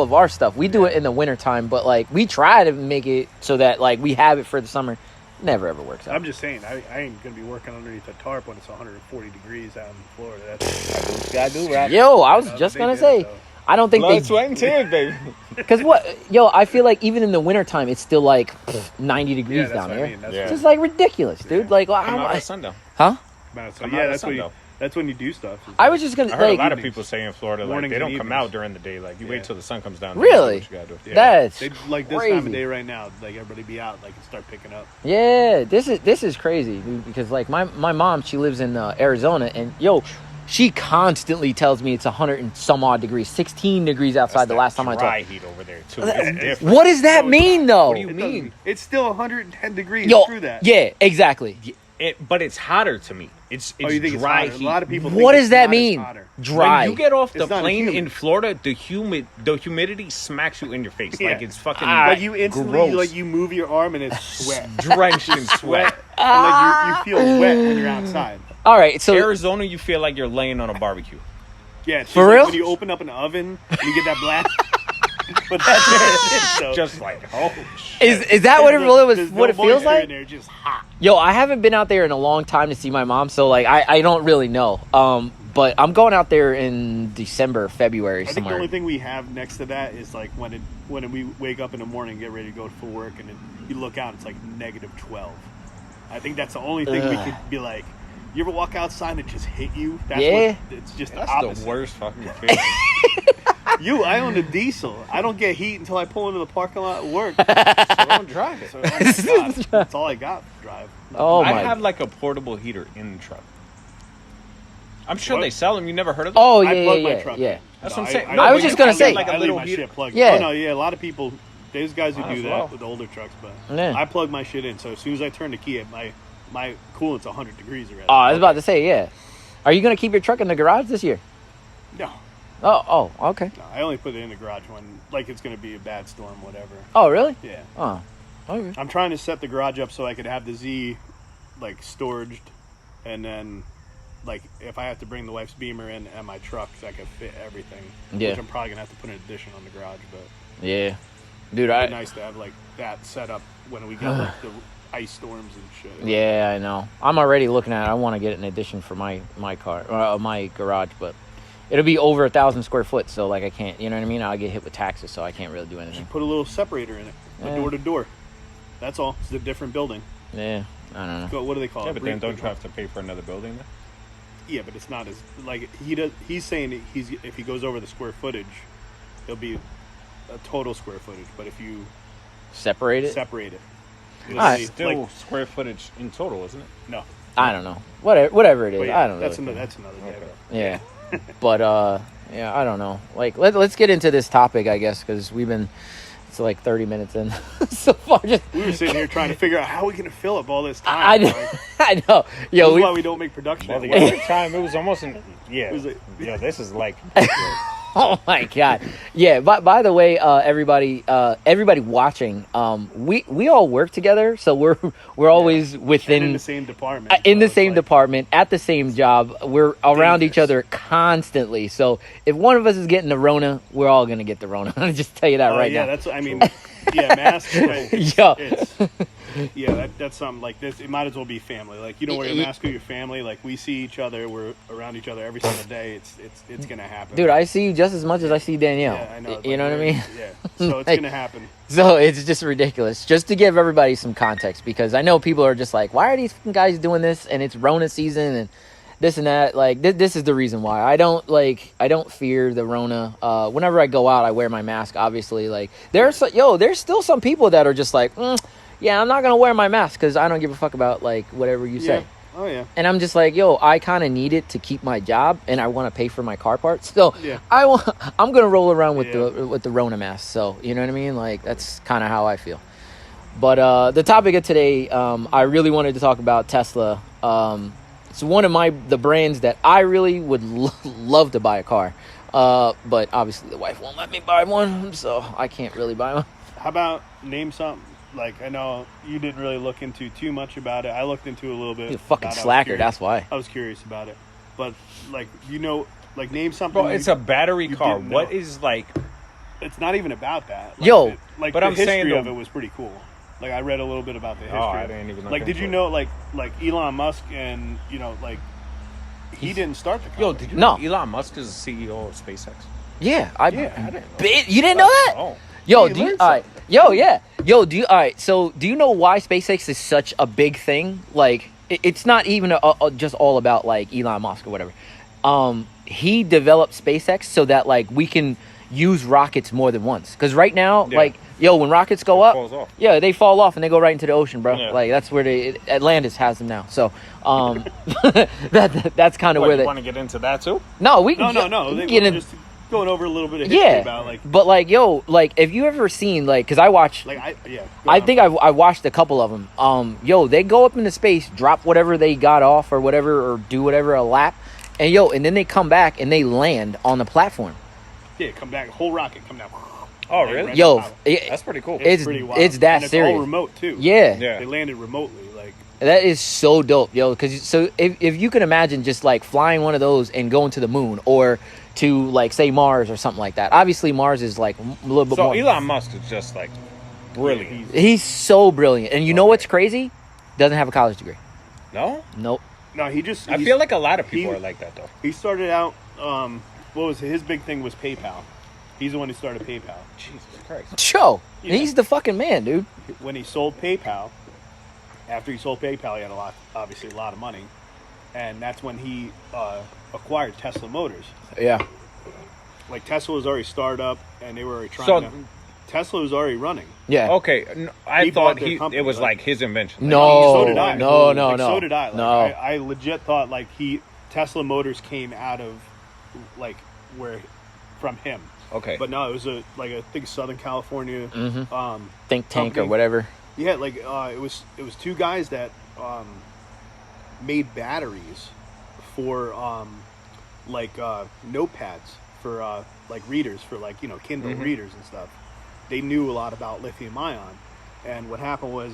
of our stuff. We do it in the wintertime, but like we try to make it so that like we have it for the summer. Never ever works out. I'm just saying, I ain't gonna be working underneath a tarp when it's 140 degrees out in Florida. That's gotta do right. Yo, I was just gonna say, I don't think Blood, sweat, and tears, baby. because I feel like even in the wintertime, it's still like 90 degrees that's down what there. I mean. That's Yeah. It's just like ridiculous, dude. Like, Come out I, at sundown. huh? So Come yeah, out that's at when sundown. that's when you do stuff. I was just gonna I heard like a lot of people say in Florida like Mornings they don't and come evenings. out during the day. Like you Yeah. wait till the sun comes down. Really? What you gotta do. Yeah. that's They, like this crazy. time of day right now, like everybody be out, like and start picking up. Yeah, this is crazy, dude, because like my mom, she lives in Arizona, and yo, she constantly tells me it's 100 and some odd degrees, 16 degrees outside the last time I dry talked. heat over there too. It's different. What does that mean though? What do you mean? It's still 110 degrees. Yo, Screw that. yeah, exactly. But it's hotter to me. It's Oh, you think dry it's hotter? heat. A lot of people. Think What it's does that not as mean? hotter. Dry. When you get off the It's not plane humid. in Florida, the humidity smacks you in your face. Yeah. Like it's fucking Like you instantly, gross. like you move your arm and it's sweat, drenched in sweat. and like you feel wet when you're outside. All right, so Arizona, you feel like you're laying on a barbecue. Yeah, it's For just real? Like when you open up an oven and you get that blast. But that's what it is, though. Just like, oh shit. is that what it was? There's What no it feels moisture in like? there, just hot. Yo, I haven't been out there in a long time to see my mom, so like I don't really know. But I'm going out there in December, February I think the somewhere. only thing we have next to that is like when we wake up in the morning, get ready to go for work, and then you look out, it's like -12. I think that's the only thing we could be like. You ever walk outside and it just hit you? That's Yeah. It's just That's the opposite. the worst fucking feeling. I own a diesel. I don't get heat until I pull into the parking lot at work. So don't drive it. So, oh my God, that's all I got to drive. Oh I my! have like a portable heater in the truck. I'm sure What? they sell them. You never heard of them? Oh I yeah, plug yeah, my truck yeah. in. That's No, what I'm saying. I was just gonna say- like a I leave little my heater. shit plugged. Yeah. Oh no, yeah. A lot of people There's guys who Might do as that well. with older trucks, but Yeah. I plug my shit in. So as soon as I turn the key, my coolant's 100 degrees already. Oh, I was about to say, yeah. Are you gonna keep your truck in the garage this year? No, Oh, okay. no, I only put it in the garage when like it's gonna be a bad storm, whatever. Oh, really? Yeah, Oh, okay. I'm trying to set the garage up so I could have the Z like storaged, and then like if I have to bring the wife's Beamer in and my truck, so I could fit everything. Yeah. Which I'm probably gonna have to put an addition on the garage, but Yeah, dude. it'd be nice to have like that set up when we got like the ice storms and shit. Yeah, I know. I'm already looking at it. I want to get an addition for my car, my garage, but it'll be over 1,000 square foot. So like I can't, you know what I mean? I'll get hit with taxes, so I can't really do anything. Put a little separator in it, Yeah. door to door. That's all. It's a different building. Yeah, I don't know. Go- What do they call Yeah, it? but then don't you have to pay for another building then? Yeah, but it's not as like he does. He's saying that if he goes over the square footage, it'll be a total square footage. But if you Separate it? separate it, it'll Alright. be, Still like, square footage in total, isn't it? no. I don't know. Whatever it is, But yeah, I don't know. that's another day. Okay. Yeah, but yeah, I don't know. Like let's get into this topic, I guess, because it's like 30 minutes in so far. Just We were sitting here trying to figure out how we can fill up all this time. Like, I know. this Yo, is why we don't make production. Well, at the work. other time it was almost It was like- this is like oh my god. Yeah, by the way, everybody watching, we all work together, so we're always And within in the same department. in the so it's same like- department at the same job. We're around each Dangerous. other constantly. So if one of us is getting the Rona, we're all gonna get the Rona. I'll just tell you that right yeah, now. that's. I mean, yeah, masks. It's, Yo. that's something like this. It might as well be family. Like you don't wear a mask with your family. Like we see each other. We're around each other every single day. It's gonna happen. Dude, I see you just as much as I see Danielle. Yeah, I know. It's You like know what I we're- mean? Yeah. So it's Like- gonna happen. So it's just ridiculous. Just to give everybody some context, because I know people are just like, why are these fucking guys doing this? And it's Rona season and this and that. Like this is the reason why I don't fear the Rona. Whenever I go out, I wear my mask. Obviously, like there's still some people that are just like, yeah, I'm not gonna wear my mask because I don't give a fuck about like whatever you say. Yeah. Oh yeah. And I'm just like, yo, I kind of need it to keep my job, and I want to pay for my car parts. So Yeah. I'm gonna roll around with Yeah. the Rona mask. So you know what I mean? Like that's kind of how I feel. But the topic of today, I really wanted to talk about Tesla. It's one of the brands that I really would love to buy a car. But obviously the wife won't let me buy one, so I can't really buy one. How about name something? Like I know you didn't really look into too much about it. I looked into it a little bit. You're a fucking about it. I was slacker. curious. That's why. I was curious about it. But like like name something. bro, it's a battery you car. didn't know. What is like It's not even about that. Like, Yo, like but the I'm saying history the- of it was pretty cool. Like I read a little bit about the history. I of it. didn't even look Like, did into you it. know like Elon Musk and like he didn't start the company. Yo, did you No. know Elon Musk is the CEO of SpaceX? Yeah, I didn't know. You didn't know that? Oh. Yo, You do you? learned All right. Yo, yeah. Yo, do you? All right. So, do you know why SpaceX is such a big thing? Like, it's not even just all about like Elon Musk or whatever. He developed SpaceX so that like we can use rockets more than once. Because right now, Yeah. like, yo, when rockets go It up, falls off. yeah, they fall off and they go right into the ocean, bro. Yeah. Like that's where Atlantis has them now. So, that's kind of What, where you they. want to get into that too? No, we can. No. we They can get were in. just going over a little bit of history Yeah, about like but like, yo, like, if you ever seen like, because I watch. I think I watched a couple of them. Yo, they go up into space, drop whatever they got off or whatever, or do whatever a lap, and and then they come back and they land on the platform. come back, whole rocket come down. Oh, Like, really? right Yo, out. That's pretty cool. It's pretty wild. it's that And it's serious. all remote too. Yeah, Yeah. They landed remotely. Like that is so dope, yo. Because so if you can imagine just like flying one of those and going to the moon or to like say Mars or something like that. Obviously, Mars is like a little bit So more. Elon Musk is just like brilliant. He's so brilliant, and you know what's crazy? Doesn't have a college degree. No? Nope. no, I feel like a lot of people he- are like that though. he started out. What was his big thing was PayPal. He's the one who started PayPal. Jesus Christ. Cho, Yeah. he's the fucking man, dude. When he sold PayPal, after he sold PayPal, he had obviously a lot of money, and that's when he acquired Tesla Motors. Yeah. Like Tesla was already started up, and they were already trying So- to. Tesla was already running. Yeah. Okay, I He thought bought their company, it was right? like his invention. No. so did I. no, Like, no. So did I. Like, No. I legit thought like Tesla Motors came out of like from him. Okay. But no, it was I think Southern California Think tank or company. whatever. Yeah, it was two guys that made batteries for notepads for readers for Kindle readers and stuff. They knew a lot about lithium ion, and what happened was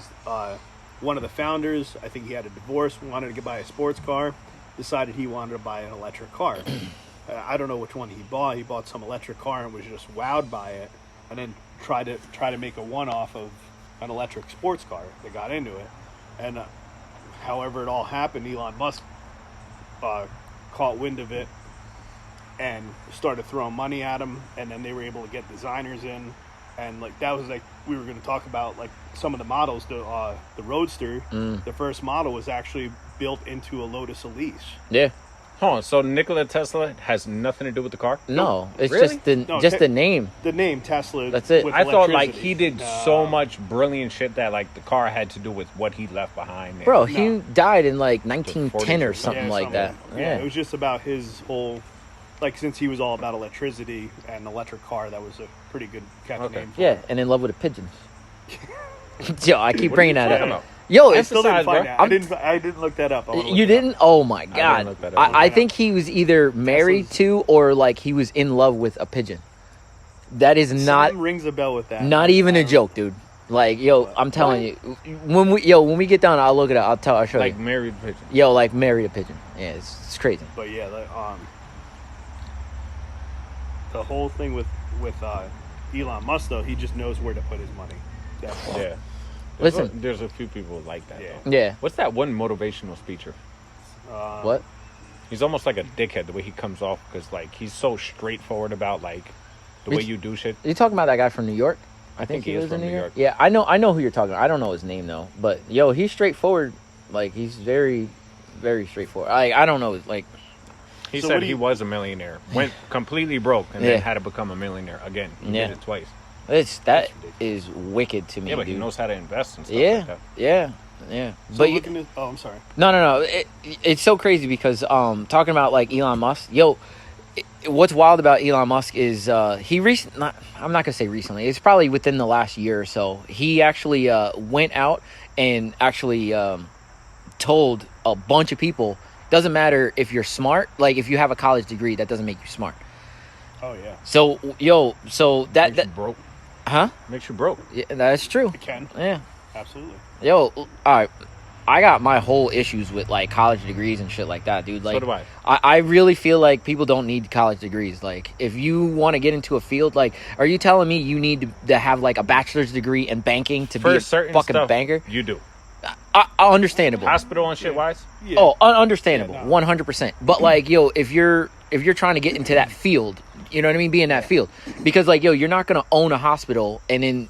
one of the founders, I think he had a divorce, wanted to buy a sports car, decided he wanted to buy an electric car. I don't know which one he bought. He bought some electric car and was just wowed by it, and then tried to make a one-off of an electric sports car. They got into it, and however it all happened, Elon Musk caught wind of it and started throwing money at him, and then they were able to get designers in, and that was we were going to talk about some of the models. The Roadster, the first model was actually built into a Lotus Elise. Yeah. Hold on, so Nikola Tesla has nothing to do with the car? No, it's Really? just the name. The name Tesla. That's it. with I thought electricity. he did so much brilliant shit that the car had to do with what he left behind. Bro, No. he died in 1910 or 40s. something like that. Yeah, it was just about his whole, since he was all about electricity and electric car, that was a pretty good catchy Okay. name for Yeah, it. and in love with the pigeons. Yo, I keep What are bringing you that talking up. about? Yo, I it's still didn't Emphasize, find bro. that. I didn't look that up. I wanna look you it didn't? up. Oh my god! look that up. I think he was either married to or he was in love with a pigeon. That is not Something rings a bell with that. not even I a don't- joke, dude. I'm telling you, when we get done, I'll look it up. I'll show you. married pigeon. Yo, marry a pigeon. Yeah, it's crazy. But yeah, the whole thing with Elon Musk, though, he just knows where to put his money. Definitely. Yeah. Listen. There's a few people like that, Yeah. though. Yeah. What's that one motivational speaker? What? He's almost like a dickhead the way he comes off because, he's so straightforward about, the way you do shit. Are you talking about that guy from New York? I think he he is lives in from New New York. York. Yeah, I know who you're talking about. I don't know his name though, but yo, he's straightforward. He's very, very straightforward. I don't know. He So said what do he you- was a millionaire, went completely broke, and Yeah. then had to become a millionaire again. He Yeah. did it twice. that is wicked to me, Yeah, but dude. he knows how to invest and stuff yeah, like that. yeah. So But looking at, I'm sorry. no. It's so crazy because talking about Elon Musk, yo. What's wild about Elon Musk is I'm not gonna say recently. It's probably within the last year or so. He actually went out and actually told a bunch of people, doesn't matter if you're smart. If you have a college degree, that doesn't make you smart. Oh yeah, So that Makes you broke. huh? Makes you broke. Yeah, that's true. it can Yeah. absolutely. Yo, all right. I got my whole issues with college degrees and shit like that, dude. So do I. I really feel like people don't need college degrees. If you want to get into a field, are you telling me you need to have a bachelor's degree in banking to For be a certain fucking stuff, banker? you do. Understandable. Hospital and shit wise. Yeah. Oh, understandable, Yeah, no. 100%. But if you're trying to get into that field, you know what I mean, be in that field, because you're not gonna own a hospital and then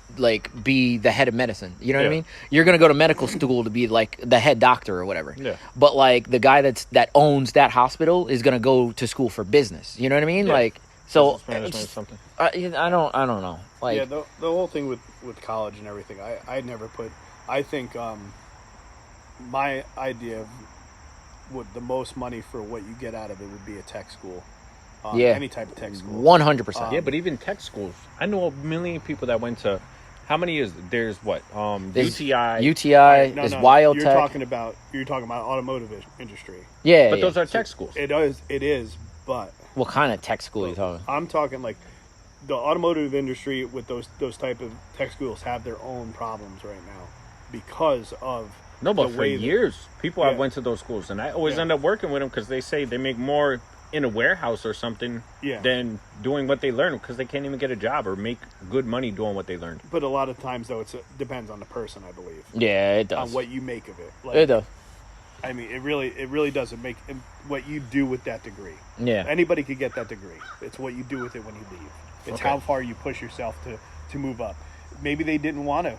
be the head of medicine. You know what I Yeah. mean? You're gonna go to medical school to be the head doctor or whatever. Yeah. But the guy that owns that hospital is gonna go to school for business. You know what I mean? Yeah. So Business management or something. I don't know. Yeah, the whole thing with college and everything, I never put. I think my idea of what the most money for what you get out of it would be a tech school. Yeah. Any type of tech school. 100%. Yeah, but even tech schools, I know a million people that went to. How many is there's what? There's UTI. UTI No, is no, Wild you're Tech. talking about automotive industry. Yeah, But yeah. those are tech schools. It is, but What kind of tech school are you talking? I'm talking the automotive industry with those type of tech schools have their own problems right now because of No, but the for way that- years, people Yeah. have went to those schools, and I always Yeah. end up working with them because they say they make more in a warehouse or something Yeah. than doing what they learn because they can't even get a job or make good money doing what they learned. But a lot of times though, it depends on the person, I believe, Yeah, it does. on what you make of it. It does. I mean, it really doesn't make what you do with that degree. Yeah. Anybody could get that degree. It's what you do with it when you leave. It's Okay. how far you push yourself to move up. Maybe they didn't want to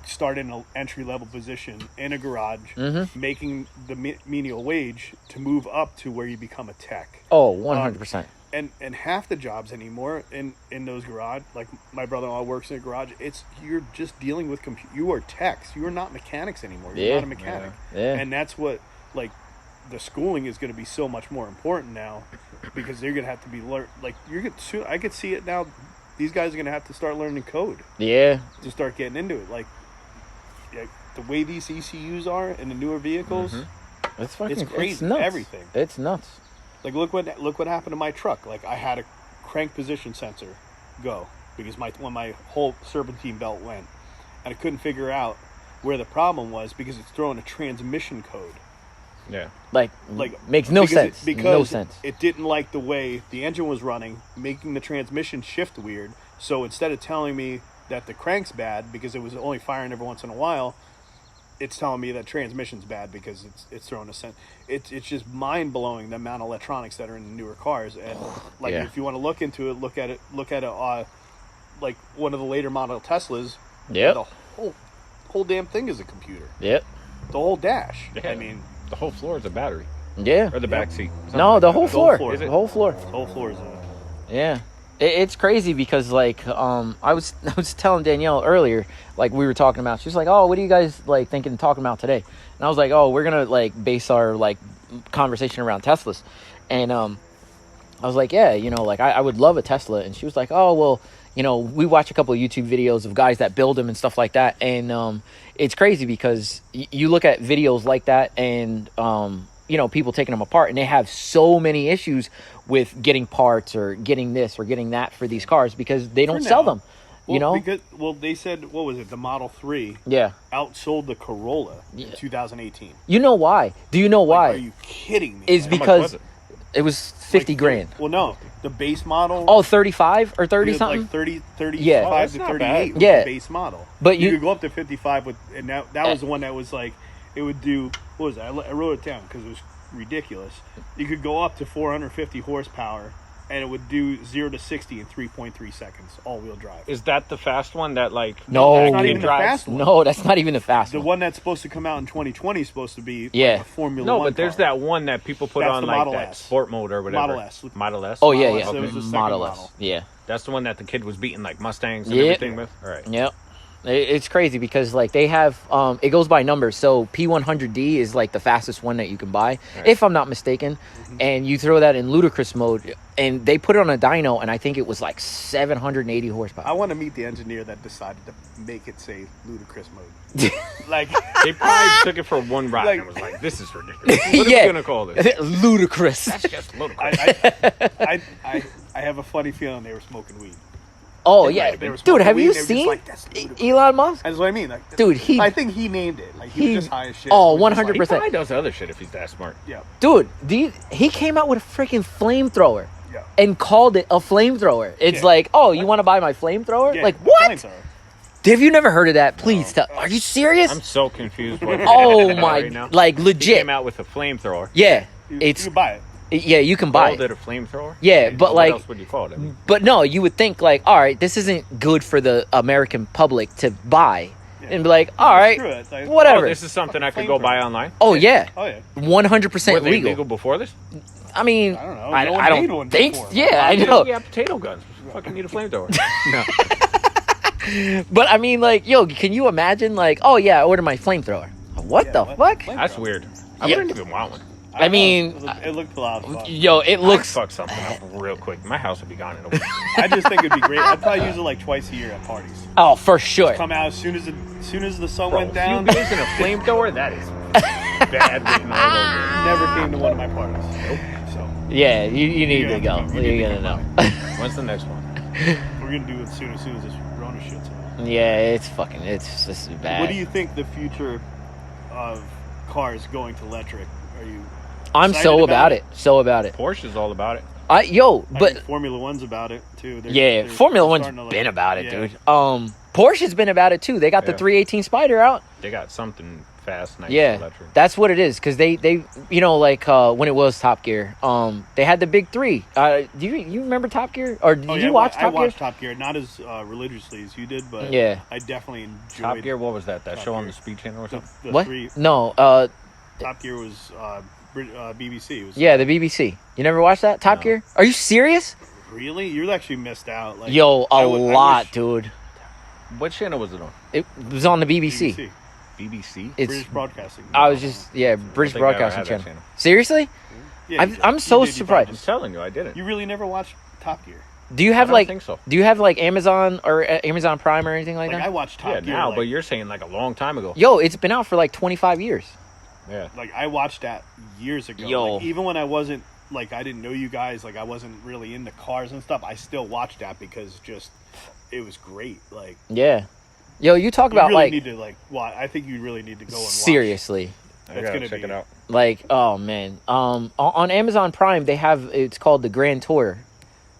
start in an entry-level position in a garage, making the menial wage to move up to where you become a tech. Oh, 100%. And half the jobs anymore in those garage, like my brother-in-law works in a garage, you're just dealing with you are techs. You are not mechanics anymore. You're Yeah. not a mechanic. Yeah. And that's what the schooling is going to be so much more important now because they're going to have to be learned. I could see it now these guys are gonna have to start learning code Yeah. to start getting into it. Like the way these ECUs are in the newer vehicles, It's fucking it's crazy. It's nuts. Everything. It's nuts. Like look what happened to my truck. Like I had a crank position sensor go because when my whole serpentine belt went, and I couldn't figure out where the problem was because it's throwing a transmission code. Yeah. Like makes no sense. Because no sense. it didn't like the way the engine was running, making the transmission shift weird. So instead of telling me that the crank's bad because it was only firing every once in a while, it's telling me that transmission's bad because it's throwing a sense. It's just mind blowing the amount of electronics that are in the newer cars. And like Yeah. if you want to look into it, look at it like one of the later model Teslas. Yep. The whole damn thing is a computer. Yep. The whole dash. Yeah. I mean, The whole floor is a battery. Yeah. Or the back seat. Something No, like the that. whole The whole floor. floor. Is it? The whole floor. the whole floor is Yeah. It's crazy because like I was telling Danielle earlier, like we were talking about, she's like, "Oh, what are you guys like thinking talking about today?" And I was like, "Oh, we're going to like base our like conversation around Teslas." And I was like, "Yeah, you know, like I would love a Tesla." And she was like, "Oh, well, you know, we watch a couple of YouTube videos of guys that build them and stuff like that." And it's crazy because you look at videos like that and you know, people taking them apart, and they have so many issues with getting parts or getting this or getting that for these cars because they don't sell them. Well, You know? because they said, what was it? The Model 3 Yeah. outsold the Corolla Yeah. in 2018. You know why? Do you know why? Like, are you kidding me? Is Like, much because was it? it was 50 grand. Well, no, the base model. Oh, 35 or 30 was something? like 35 Yeah. Oh, to that's not 38 bad. was Yeah. the base model. But you you- could go up to 55 with, and that was the one that was like, it would do, what was it? I wrote it down because it was ridiculous. You could go up to 450 horsepower and it would do 0 to 60 in 3.3 seconds, all-wheel drive. Is that the fast one that like? No. That's It's not even the drives? fast one. No, that's not even the fast The one. one that's supposed to come out in 2020 is supposed to be Yeah. like a Formula No, 1 but there's car. that one that people put That's on the like Model that S. sport mode or whatever. Model S. Model S. Oh, yeah, Model yeah. S, it was the second Model S. model. Yeah. That's the one that the kid was beating like Mustangs and Yep. everything with. All right. Yep. It's crazy because like they have it goes by numbers. So P100D is like the fastest one that you can buy, Right. if I'm not mistaken. And you throw that in ludicrous mode, and they put it on a dyno, and I think it was like 780 horsepower. I want to meet the engineer that decided to make it say ludicrous mode. Like, They probably took it for one ride Like- and was like, "This is ridiculous. What are Yeah. we gonna call this? Ludicrous. That's just ludicrous." I have a funny feeling they were smoking weed. Oh It might yeah, have been. They were dude. smoking Have weed, you they were just seen like, "That's ludicrous." Elon Musk? That's what I mean. Like, Dude, I think he named it. Like he was just high as shit. Oh, He was just like, 100%. He probably does other shit if he's that smart. Yeah, Dude, he came out with a freaking flamethrower yeah. and called it a flamethrower. It's Yeah. like, oh, you want to buy my flamethrower? Yeah, Like the what? flamethrower. Have you never heard of that? Please tell. Are you serious? I'm so confused. What Oh my, right now. like He legit. came out with a flamethrower. Yeah, You it's can buy it. yeah, you can buy Called it. it a flamethrower. Yeah, but what like- else would you call it? I mean, But no, you would think like, all right, this isn't good for the American public to buy, and be like, all right, Screw it. Like, whatever. oh, this is something I could go buy online. Oh yeah, Oh yeah. 100% Were they legal. legal before this? I mean, I don't know. I No one don't made one think. before. Yeah, I know. We have potato guns. We fucking need a flamethrower. No. But I mean, like, yo, can you imagine? Like, oh yeah, I ordered my flamethrower. What Yeah, the what? fuck? Flamethrower. That's weird. I Yeah. wouldn't even want one. I mean, it looked a lot of fun. Yo, it I'd looks. fuck something up real quick. My house would be gone in a week. I just think it'd be great. I'd probably use it like twice a year at parties. Oh, for sure. Come out as soon as the sun Bro, went down. few days in a flamethrower, that is bad written all over. Never came to one of my parties. Nope. So Yeah, you need You to have go. to come. You You're need to gonna come know. When's the next one? we're gonna do it as soon as this Rona shit's over. Yeah, it's fucking. It's just bad. What do you think the future of cars going to electric? Are you? I'm excited so about about it? it. So about it. Porsche's all about it. I But mean, Formula One's about it too. yeah, Formula One's been about it, dude. Porsche's been about it too. They got the Yeah. 318 Spider out. They got something fast, nice, Yeah, electric. that's what it is. Because they you know, like when it was Top Gear, they had the big three. Do you remember Top Gear, or did Oh, you yeah, watch I Top Gear? watched Top Gear, not as religiously as you did, but Yeah. I definitely enjoyed. Top Gear, what was that? That Top show on Gear. the Speed Channel or The, something? the What? Three, No. Top Gear was BBC. It was Yeah, the BBC. You never watched that Top No. Gear? Are you serious? really, you actually missed out. Like, Yo, a I lot, wish- dude. What channel was it on? It was on the BBC. BBC, BBC? It's. British Broadcasting. I was just British I think I never Broadcasting had that Channel. channel. Seriously? Yeah, you did. I'm You so did, you surprised. I'm probably telling you, I didn't. You really never watched Top Gear? Do you have I don't think so. Do you have like Amazon or Amazon Prime or anything like Like that? I watched Top Yeah, Gear. now, like, but you're saying like a long time ago. Yo, it's been out for like 25 years. Yeah. like I watched that years ago. Yo. Like, even when I wasn't like I didn't know you guys. Like I wasn't really into cars and stuff. I still watched that because just it was great. Like Yeah. Yo, you talk you about really like need to like. Well, I think you really need to go and watch. seriously. I That's gotta gonna check be- it out. Like, oh man. On Amazon Prime they have it's called the Grand Tour.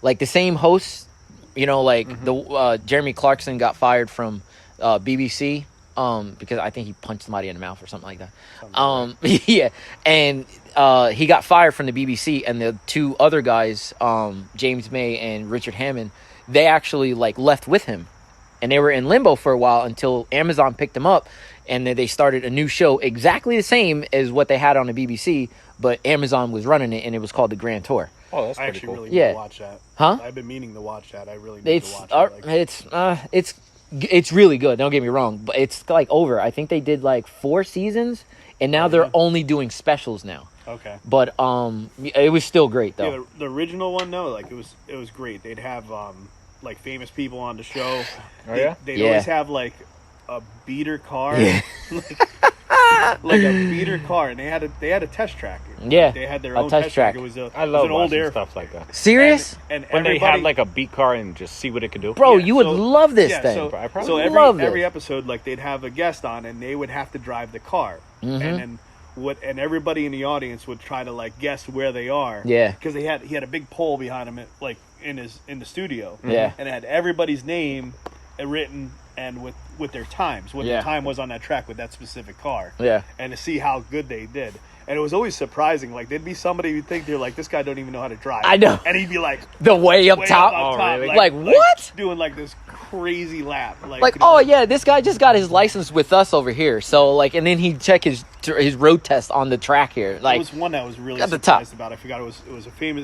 Like the same hosts, you know, like the Jeremy Clarkson got fired from BBC because I think he punched somebody in the mouth or something like that. Yeah. And he got fired from the BBC, and the two other guys, James May and Richard Hammond, they actually like left with him. And they were in limbo for a while until Amazon picked them up, and then they started a new show exactly the same as what they had on the BBC, but Amazon was running it, and it was called the Grand Tour. Oh, that's I pretty actually cool. really need Yeah. to watch that. Huh? I've been meaning to watch that. I really need to It's watch it. Like, it's really good. Don't get me wrong, but it's like over. I think they did like 4 seasons, and now they're only doing specials now. okay. But it was still great though. Yeah, the original one though, like it was great. They'd have like famous people on the show. Oh, yeah? They'd Yeah. always have like a beater car, Yeah. like a beater car, and they had a test track. Yeah, They had their a own test test track. track. It was a I it was love an old watching air stuff like that. Serious, and When they everybody had like a beat car and just see what it could do. bro. yeah, You would so- love this yeah, thing. So, I probably so would love every this. episode, like they'd have a guest on, and they would have to drive the car, Mhm. and then and everybody in the audience would try to like guess where they are. Yeah. because he had a big pole behind him, like in the studio. Yeah. and it had everybody's name written and with their times, what Yeah. their time was on that track with that specific car. Yeah. and to see how good they did. And it was always surprising. Like there'd be somebody you'd think they're like, this guy don't even know how to drive. I know. and he'd be like, The way up way top. up top, really? Like, what? Doing like this crazy lap. Like, you know, oh yeah, this guy just got his license with us over here. So like, and then he'd check his road test on the track here. There Like, was one that was really at the top. surprised about. I forgot it was it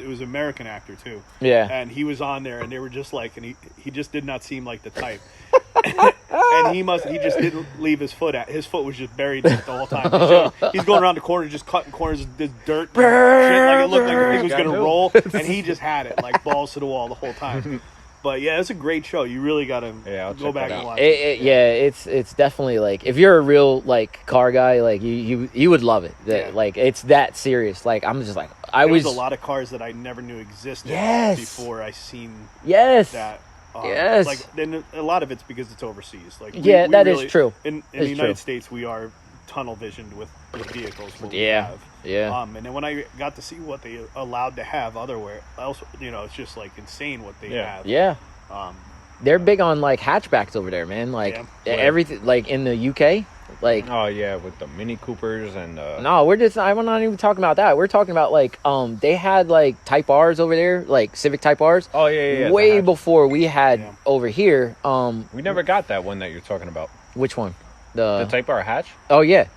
was an American actor too. Yeah. And he was on there, and they were just like, and he just did not seem like the type. And he just didn't leave his foot out. His foot was just buried in it the whole time. So he's going around the corner, just cutting corners, this dirt, shit, like it looked like the thing was gonna roll, and he just had it like balls to the wall the whole time. But yeah, it's a great show. You really gotta I'll go check back that and out. watch it. It's definitely like if you're a real like car guy, like you would love it. Yeah. Like it's that serious. Like I'm just like I There was was a lot of cars that I never knew existed Yes. before I seen yes. that. Yes. Like then a lot of it's because it's overseas. Like Yeah, that is true. In It's the United true. States, we are tunnel visioned with vehicles. What Yeah. We have. Yeah. And then when I got to see what they allowed to have otherwhere else, it's just like insane what they Yeah. have. Yeah. Um, They're big on like hatchbacks over there, man. Like Yeah. everything like in the UK. Like Oh yeah, with the Mini Coopers and no, I'm not even talking about that. We're talking about like they had like Type R's over there, like Civic Type R's. oh yeah, the way hatch. before we had Yeah. over here. We never got that one that you're talking about. Which one? The Type R hatch. Oh yeah,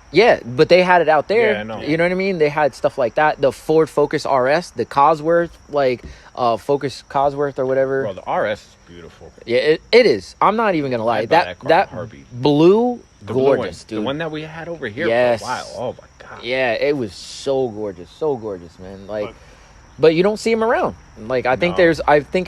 but they had it out there. Yeah, I know. You know what I mean? They had stuff like that. The Ford Focus RS, the Cosworth, like Focus Cosworth or whatever. Bro, the RS is beautiful. Yeah, it is. I'm not even gonna lie. I'd buy that car in a heartbeat. blue, The blue one, gorgeous, dude. the one that we had over here Yes. for a while. Oh my god. Yeah, it was so gorgeous, man. Like, but you don't see them around. Like, I think No.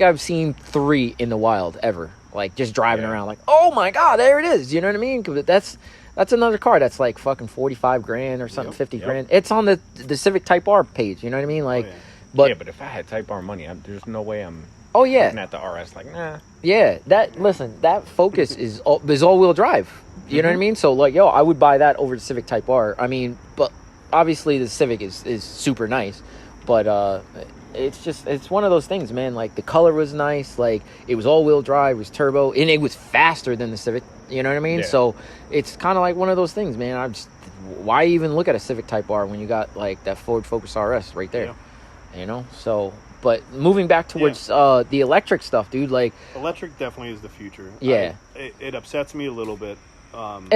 I've seen 3 in the wild ever. Like, just driving Yeah. around. Like, oh my god, there it is. You know what I mean? 'Cause that's another car that's like fucking 45 grand or something, Yep. 50 Yep. grand. It's on the Civic Type R page. You know what I mean? Like, yeah. but Yeah, but if I had Type R money, there's no way I'm oh looking yeah, at the RS like, nah. yeah. That Focus is all wheel drive. You know what I Mhm. mean? So like, yo, I would buy that over the Civic Type R. I mean, but obviously the Civic is super nice, but it's one of those things, man. Like the color was nice, like it was all wheel drive, it was turbo, and it was faster than the Civic. You know what I mean? Yeah. So it's kind of like one of those things, man. Why even look at a Civic Type R when you got like that Ford Focus RS right there? You know? So, but moving back towards the electric stuff, dude. Like Electric definitely is the future. Yeah. It upsets me a little bit. 100%.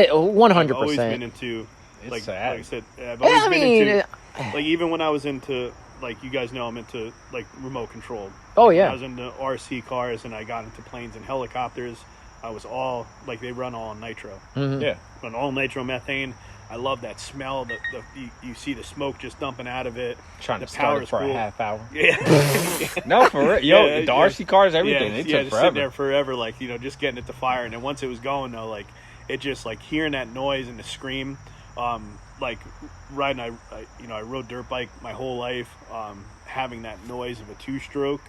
I've always been into It's like sad. I said, I've always I been mean, into like even when I was into like you guys know I'm into like remote control. Oh, Like, yeah. when I was into RC cars and I got into planes and helicopters. I was all like they run all on nitro, mhm. Yeah. run all nitromethane. I love that smell. You see the smoke just dumping out of it. Trying the to start it is for cool. a half hour. Yeah. No, for real. Yo, the RC cars, everything. It took just forever. sitting there forever, like, just getting it to fire. And then once it was going, though, like, it just, like, hearing that noise and the scream, like, riding, I rode dirt bike my whole life, having that noise of a two-stroke.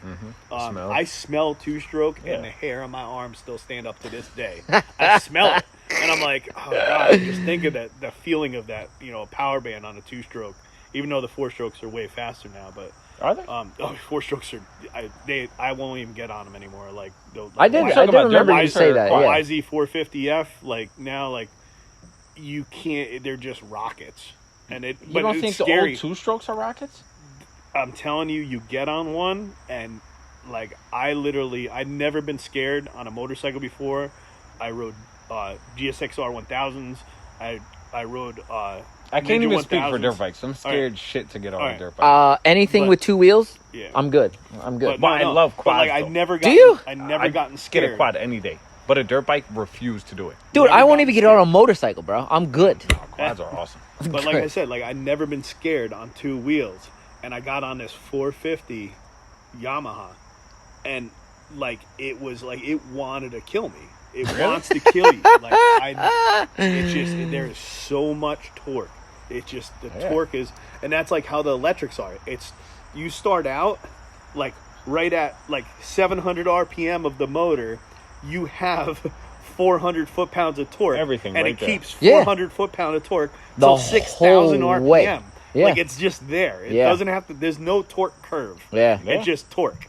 Smell. I smell two-stroke, and the hair on my arm still stand up to this day. I smell it. And I'm like, oh, God, just think of the feeling of that, a power band on a two-stroke, even though the four-strokes are way faster now, but... Are they? Four strokes are. I won't even get on them anymore. Like I did remember you say that. Yeah. YZ 450F. Like now, like you can't. They're just rockets, and it. You don't think scary. the old two-strokes are rockets? I'm telling you, you get on one, and like I'd never been scared on a motorcycle before. I rode GSXR 1000s. I rode. I can't Ninja even speak for 1000s. dirt bikes. I'm scared shit to get on a Alright. dirt bike. Anything But- with two wheels, Yeah. I'm good. But I love But quads, like I though. never Do got. you? I never I'd gotten Get scared. a quad any day. But a dirt bike, refuse to do it. Dude, Never I won't gotten even get on a motorcycle, bro. I'm good. Quads are awesome. But like I said, like I never been scared on two wheels, and I got on this 450 Yamaha, and like it was like it wanted to kill me. It wants to kill you. Like it's just there is so much torque. It's just the torque is, and that's like how the electrics are. It's you start out like right at like 700 RPM of the motor, you have 400 foot-pounds of torque. Everything and right it there. keeps Yeah. 400 foot-pound of torque The till 6,000 whole RPM. way. Yeah. Like it's just there. It Yeah. doesn't have to. There's no torque curve. Yeah. Yeah. It's just torque.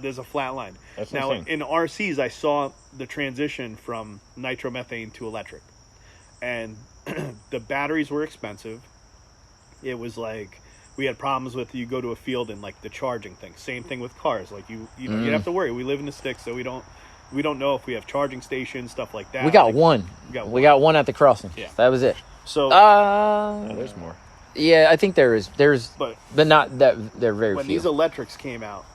There's a flat line. That's now insane. in RCs, I saw the transition from nitromethane to electric, and the batteries were expensive. It was like we had problems with you go to a field and like the charging thing. Same thing with cars. Like you have to worry. We live in the sticks, so we don't know if we have charging stations, stuff like that. We got Like, one. We got one at the crossing. Yeah. That was it. So There's more. Yeah, I think there is. but But not that they're very when few. these electrics came out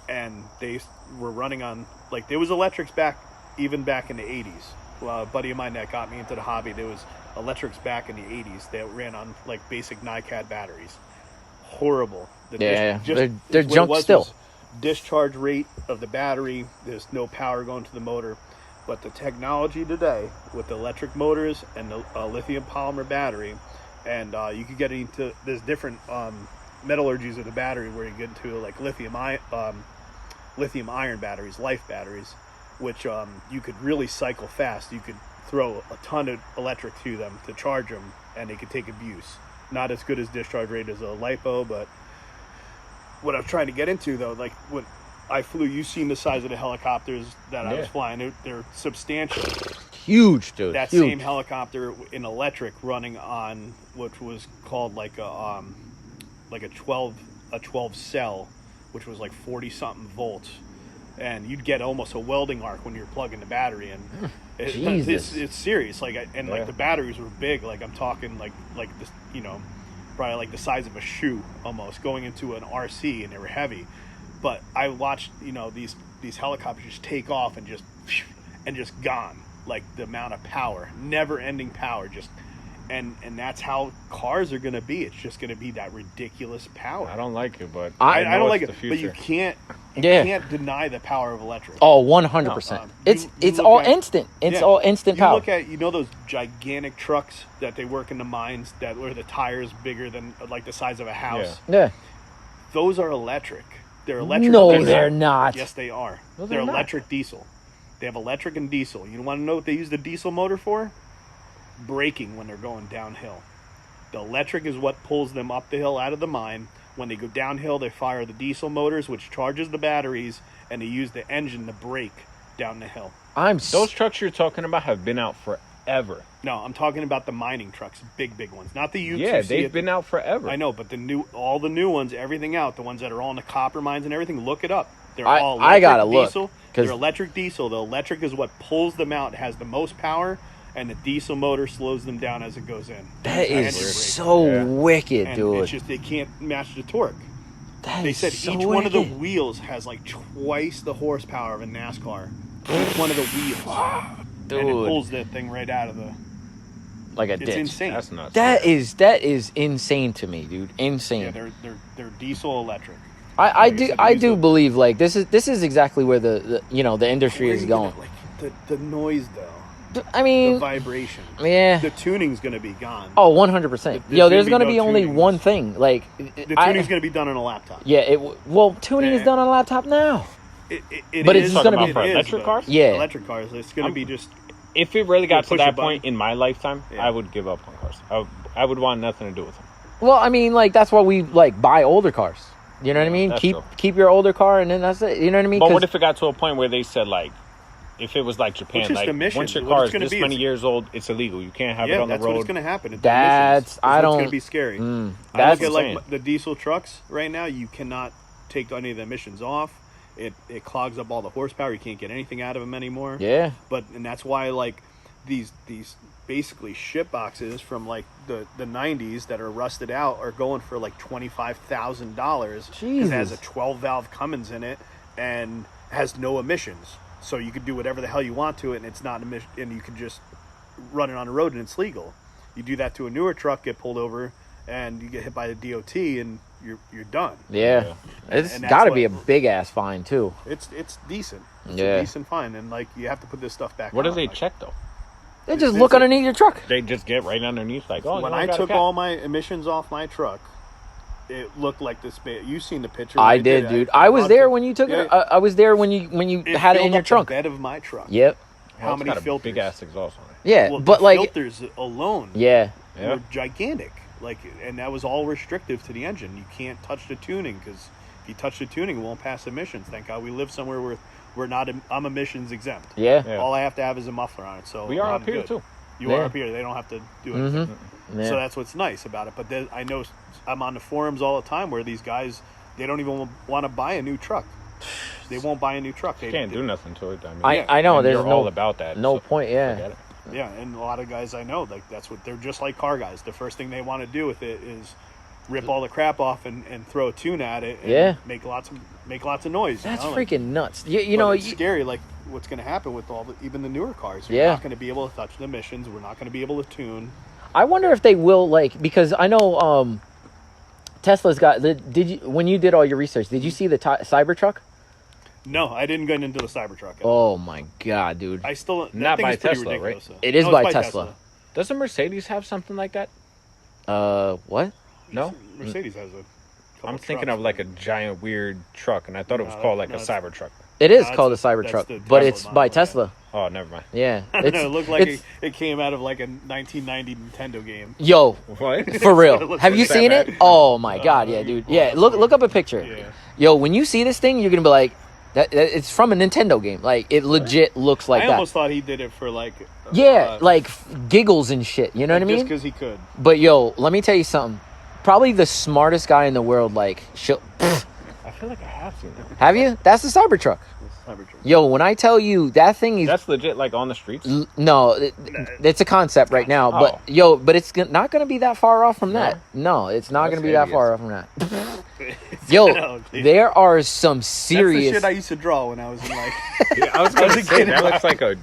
and they were running on like there was electrics back in the 80s. Well, a buddy of mine that got me into the hobby, there was electrics back in the 80s that ran on like basic NiCad batteries. Horrible. Yeah, they're what it junk was still. was discharge rate of the battery, there's no power going to the motor. But the technology today with the electric motors and the lithium polymer battery, and you could get into there's different metallurgies of the battery where you get into like lithium iron batteries, life batteries, which you could really cycle fast. You could throw a ton of electric to them to charge them, and they could take abuse. Not as good as discharge rate as a lipo, but what I'm trying to get into though, like when I flew, you've seen the size of the helicopters that I was flying. They're substantial. Huge, dude. That huge. same helicopter in electric running on what was called like a 12 cell, which was like 40 something volts, and you'd get almost a welding arc when you're plugging the battery in. Jesus. It's serious. Like like the batteries were big. Like I'm talking like this, probably like the size of a shoe almost going into an RC, and they were heavy. But I watched these helicopters just take off and just gone. Like the amount of power, never ending power, just and that's how cars are going to be. It's just going to be that ridiculous power. I don't like it, but I know don't like it's it, the but you future. can't deny the power of electric. Oh, 100%. It's you all look at- instant. It's Yeah. all instant You power. look at those gigantic trucks that they work in the mines that where the tires bigger than like the size of a house. Yeah. Those are electric. They're electric. No, diesel. they're not. Yes, they are. No, they're they're not. electric diesel. They have electric and diesel. You want to know what they use the diesel motor for? Braking when they're going downhill. The electric is what pulls them up the hill out of the mine. When they go downhill, they fire the diesel motors, which charges the batteries, and they use the engine to brake down the hill. Those trucks you're talking about have been out forever. No, I'm talking about the mining trucks, big ones, not the Utes. Yeah, you see they've it- been out forever. I know, but all the new ones, everything out, the ones that are all in the copper mines and everything, look it up. They're I- all I gotta electric look, diesel. 'cause- They're electric diesel. The electric is what pulls them out, has the most power, and the diesel motor slows them down as it goes in. That And is it brakes. so Yeah. wicked, And dude. it's just they can't match the torque. That They is said so each one of the wicked. wheels has like twice the horsepower of a NASCAR. Each one of the wheels. And it Dude. pulls that thing right out of the... like a It's ditch. insane. That's nuts. That is insane to me, dude. Insane. Yeah, they're diesel electric. I Like do said, I these do are- believe like this is exactly where the the industry is going. Like the noise though, I the mean, vibration, yeah. the tuning's gonna be gone. Oh, 100%. Yo, there's gonna be no only tunings. one thing. Like, The tuning's gonna be done on a laptop. yeah. Tuning is Yeah. done on a laptop now. It But is, it's gonna be it for is, electric but cars? Yeah. electric cars. It's gonna be just If it really got to push a that button. point in my lifetime, Yeah. I would give up on cars. I would want nothing to do with them. Well, I mean, like that's why we like buy older cars. You know what I mean? that's Keep true. keep your older car, and then that's it. You know what I mean? But 'Cause- what if it got to a point where they said like, if it was like Japan, It's just like emissions. once your What car it's is gonna this be many is- years old, it's illegal. You can't have it yeah, on the that's what it's road. gonna happen. It's That's- emissions. I What's don't- gonna be scary. that's Look at insane. like the diesel trucks right now. You cannot take any of the emissions off. It clogs up all the horsepower. You can't get anything out of them anymore. yeah. And that's why like these basically ship boxes from like the 90s that are rusted out are going for like $25,000 because it has a Jesus. 12 valve Cummins in it and has no emissions, so you could do whatever the hell you want to it and it's not emission, and you can just run it on the road and it's legal. You do that to a newer truck, get pulled over and you get hit by the DOT and you're done. Yeah. It's And that's got to be a what- big ass fine too. It's decent. It's Yeah. a decent fine, and like you have to put this stuff back What do on, they like, check though? They just It's- look it's- underneath your truck. They just get right underneath, like, oh, When you I got a took cat. all my emissions off my truck, it looked like this. You've seen the picture. I right did, there. dude. I was logged there it. when you took Yeah, it. I was there when you had it in filled your up the trunk. bed of my truck. Yep. Well, How it's many got a filters? Big ass exhaust on it. Yeah, Well, but the like, filters alone, yeah, Yeah. were gigantic. Like, and that was all restrictive to the engine. You can't touch the tuning because if you touch the tuning, it won't pass emissions. Thank God we live somewhere where we're not. I'm emissions exempt. yeah, Yeah. All I have to have is a muffler on it. So We are I'm up here good. too. You Yeah. are up here. They don't have to do anything. yeah. So that's what's nice about it. But I know I'm on the forums all the time where these guys, they don't even want to buy a new truck. They won't buy a new truck. They Can't do nothing to it. I mean, I know. and There's you're no all about that. no so point. Yeah, forget it. Yeah, and a lot of guys I know, like that's what they're just like car guys. The first thing they want to do with it is rip all the crap off and throw a tune at it. And Yeah. make lots of noise. that's you know? Like, freaking nuts. You but know, it's scary. Like what's going to happen with even the newer cars? You're Yeah. not going to be able to touch the emissions. We're not going to be able to tune. I wonder if they will because I know Tesla's got. Did you when you did all your research? Did you see the Cybertruck? No, I didn't get into the Cybertruck. Oh my god, dude! I still Not that thing by is pretty Tesla, right? ridiculous, though. It is No, by it's Tesla. Doesn't Mercedes have something like that? What? No, Mercedes has a. couple I'm thinking trucks. of like a giant weird truck, and I thought it was No, called like no, a it's- Cybertruck. It is No, called a that's the Cybertruck, Tesla but it's model, by yeah. Tesla. Oh, never mind. Yeah, It looked like it's- it came out of like a 1990 Nintendo game. yo, What? for real. looks Have like. you Is that seen it? bad? Oh my god, yeah, dude. Yeah, look up a picture. Yeah. Yo, when you see this thing, you're gonna be like, that it's from a Nintendo game. Like it legit looks like I that. almost thought he did it for like. Yeah, like giggles and shit. You know what I just mean? because he could. But yo, let me tell you something. Probably the smartest guy in the world. Like, I feel like I have seen that. have you? That's the Cybertruck. Cybertruck. Yo, when I tell you that thing is That's legit, like on the streets. no, it's a concept right now. But Oh. yo, but it's not going to be that far off from that. No, it's not going to That's be that hideous. far off from that. Yo, ugly. there are some That's the serious. shit I used to draw when I was in like. Yeah, I was gonna was a say kid. that looks like a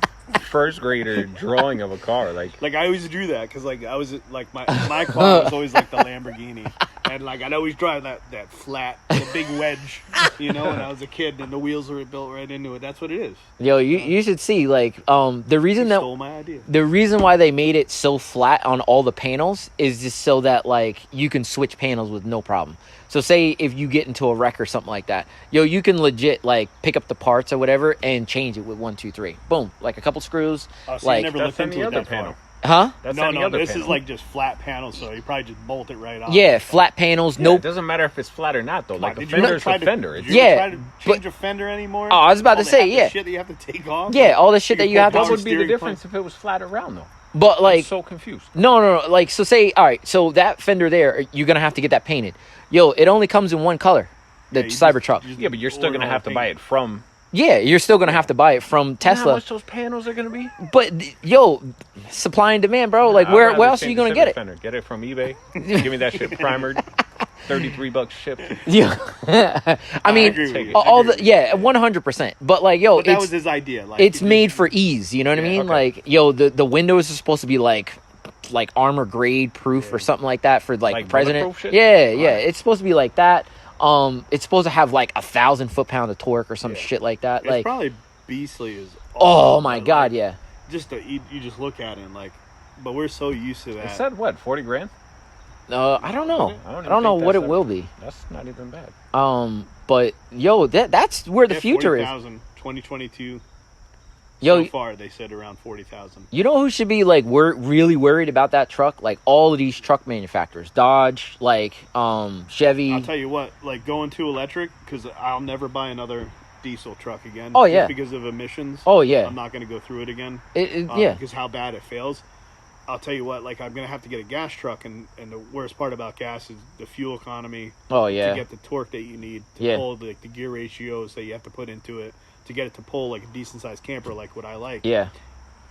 first grader drawing of a car. Like I always drew that because like I was like my car was always like the Lamborghini, and like I'd always drive that flat, the big wedge, you know. When I was a kid, and the wheels were built right into it. That's what it is. Yo, you should see like the reason You that stole my idea. the reason why they made it so flat on all the panels is just so that like you can switch panels with no problem. So say if you get into a wreck or something like that, yo, you can legit like pick up the parts or whatever and change it with 1, 2, 3, boom, like a couple screws, Oh, so like you never that's looked on into the it other that panel. far. huh? That's No, on the no, other this panel. is like just flat panels, so you probably just bolt it right off. Yeah, flat panels, Yeah, no. it doesn't matter if it's flat or not though. Like a Did you ever fender's try a to- fender. Did It's you ever Yeah, try to change a fender anymore? Oh, I was about to All the say, half the yeah. shit that you have to take off. Yeah, all the shit that you have to. what power would be the steering difference if it was flat or round though? But I'm like, so confused. no. Like, so say, all right, so that fender there, you're gonna have to get that painted. Yo, it only comes in one color, the Yeah, you just- Cybertruck. you just Yeah, but you're still order gonna all have the to buy paint. it from Yeah, you're still gonna have to buy it from You know Tesla. how much those panels are gonna be? But yo, supply and demand, bro. Like, I'd where rather else are you change gonna the get it? Fender. Get it from eBay. Give me that shit primered. $33 shipped. Yeah, I mean, agree with you. all I agree the yeah, 100%. But like, yo, But that it's was his idea. Like, it's you made just- for ease. You know what I Yeah, mean? okay. Like, yo, the windows are supposed to be like like armor grade proof or something like that for like Like the president. bulletproof shit? Yeah. Alright. It's supposed to be like that. It's supposed to have like 1,000 foot-pound of torque or some Yeah. shit like that. It's Like, probably beastly as oh my but, god, like, yeah. Just you just look at it and like, but we're so used to that. It said what, 40 grand? I don't know. I don't I even don't know think what it that's will be. That's not even bad. But yo, that's where the Yeah, future is. 40,000, 2022. Yo, So far, they said around 40,000. you know who should be like really worried about that truck? Like all of these truck manufacturers, Dodge, like Chevy. I'll tell you what, like going to electric, because I'll never buy another diesel truck again. Oh, just yeah. because of emissions. Oh, yeah. I'm not going to go through it again. Yeah. Because how bad it fails. I'll tell you what, like I'm going to have to get a gas truck, and the worst part about gas is the fuel economy. Oh yeah. To get the torque that you need to Yeah. pull the gear ratios that you have to put into it to get it to pull like a decent sized camper, like what I like. Yeah.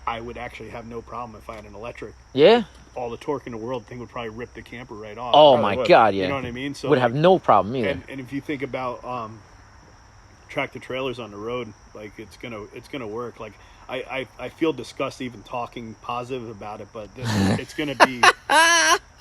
I would actually have no problem if I had an electric. Yeah. All the torque in the world, thing would probably rip the camper right off. Oh Probably my would. god, yeah. You know what I mean? So Would like, have no problem either. and if you think about tractor trailers on the road, like it's gonna work. Like I feel disgust even talking positive about it, but it's gonna be.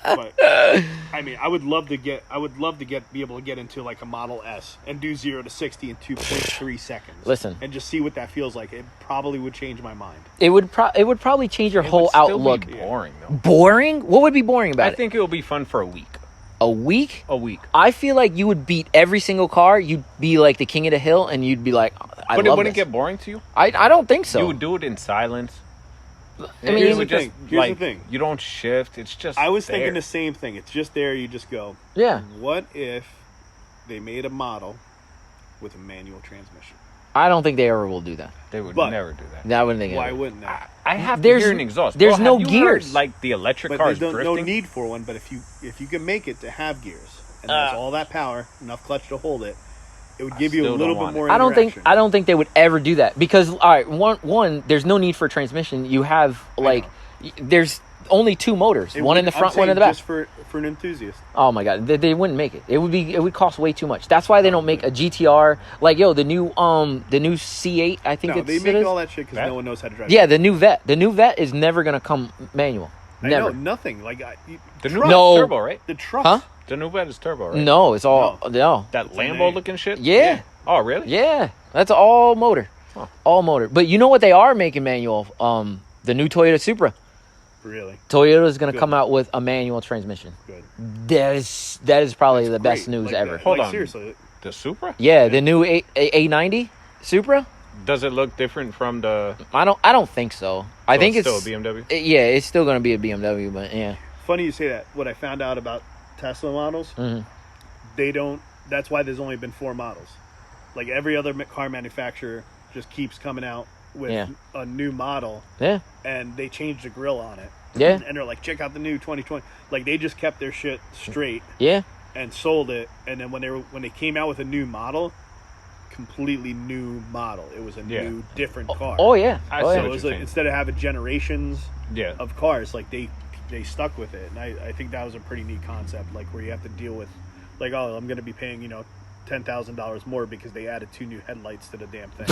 But I mean, I would love to be able to get into like a Model S and do 0 to 60 in 2.3 seconds. Listen. and just see what that feels like. It probably would change my mind. It would probably change your It whole would still outlook. be boring though. Boring? What would be boring about I it? think it will be fun for a week. A week? A week. I feel like you would beat every single car. You'd be like the king of the hill, and you'd be like, I But it love wouldn't this. get boring to you. I don't think so. You would do it in silence. I mean, Here's You would the thing. Here's the thing. You don't shift. It's just. I was there. thinking the same thing. It's just there. You just go. yeah. What if they made a model with a manual transmission? I don't think they ever will do that. They would But- never do that. I wouldn't think. Why ever. wouldn't that? I have to There's- hear an exhaust. there's Bro, no have you heard, gears. like the electric But cars there's no drifting. need for one. But if you can make it to have gears and has all that power, enough clutch to hold it, it would give you a still little don't bit want more. I interaction. don't think they would ever do that because all right, one there's no need for transmission. You have like there's only two motors, It one in would- the I'm front, one in saying the back. Just for an enthusiast. Oh my god, they wouldn't make it. It would cost way too much. That's why they don't make a GTR. Like yo, the new C8, I think No, they it make is. all that shit because Vet? no one knows how to drive. Yeah, the new Vet. The new Vet is never gonna come manual. I Never. know nothing. Like The new truck- No. turbo, right? the truck. Huh? The new Vet is turbo, right? No, it's all no. That It's an Lambo A. looking shit. Yeah. Oh, really? Yeah, that's all motor. Huh. All motor. But you know what they are making manual? The new Toyota Supra. Really Toyota is going to Good. come out with a manual transmission. good. That is probably the best Great. news Like ever. that. Hold Like, on. seriously. The Supra? Yeah, the new A90 Supra. Does it look different from the? I don't think so. I think it's it's still a BMW. yeah, it's still going to be a BMW, but yeah. Funny you say that. What I found out about Tesla models, Mhm. they don't. That's why there's only been 4 models. Like every other car manufacturer just keeps coming out with Yeah. a new model, Yeah. and they change the grill on it. Yeah. And they're like, check out the new 2020. Like they just kept their shit straight Yeah. and sold it. And then when they came out with a new model, completely new model. It was a Yeah. new, different car. Oh yeah. I Oh see So yeah. it what was you're like, saying. instead of having generations Yeah. of cars, like they stuck with it. And I think that was a pretty neat concept, like where you have to deal with, like, oh, I'm going to be paying, $10,000 more because they added 2 new headlights to the damn thing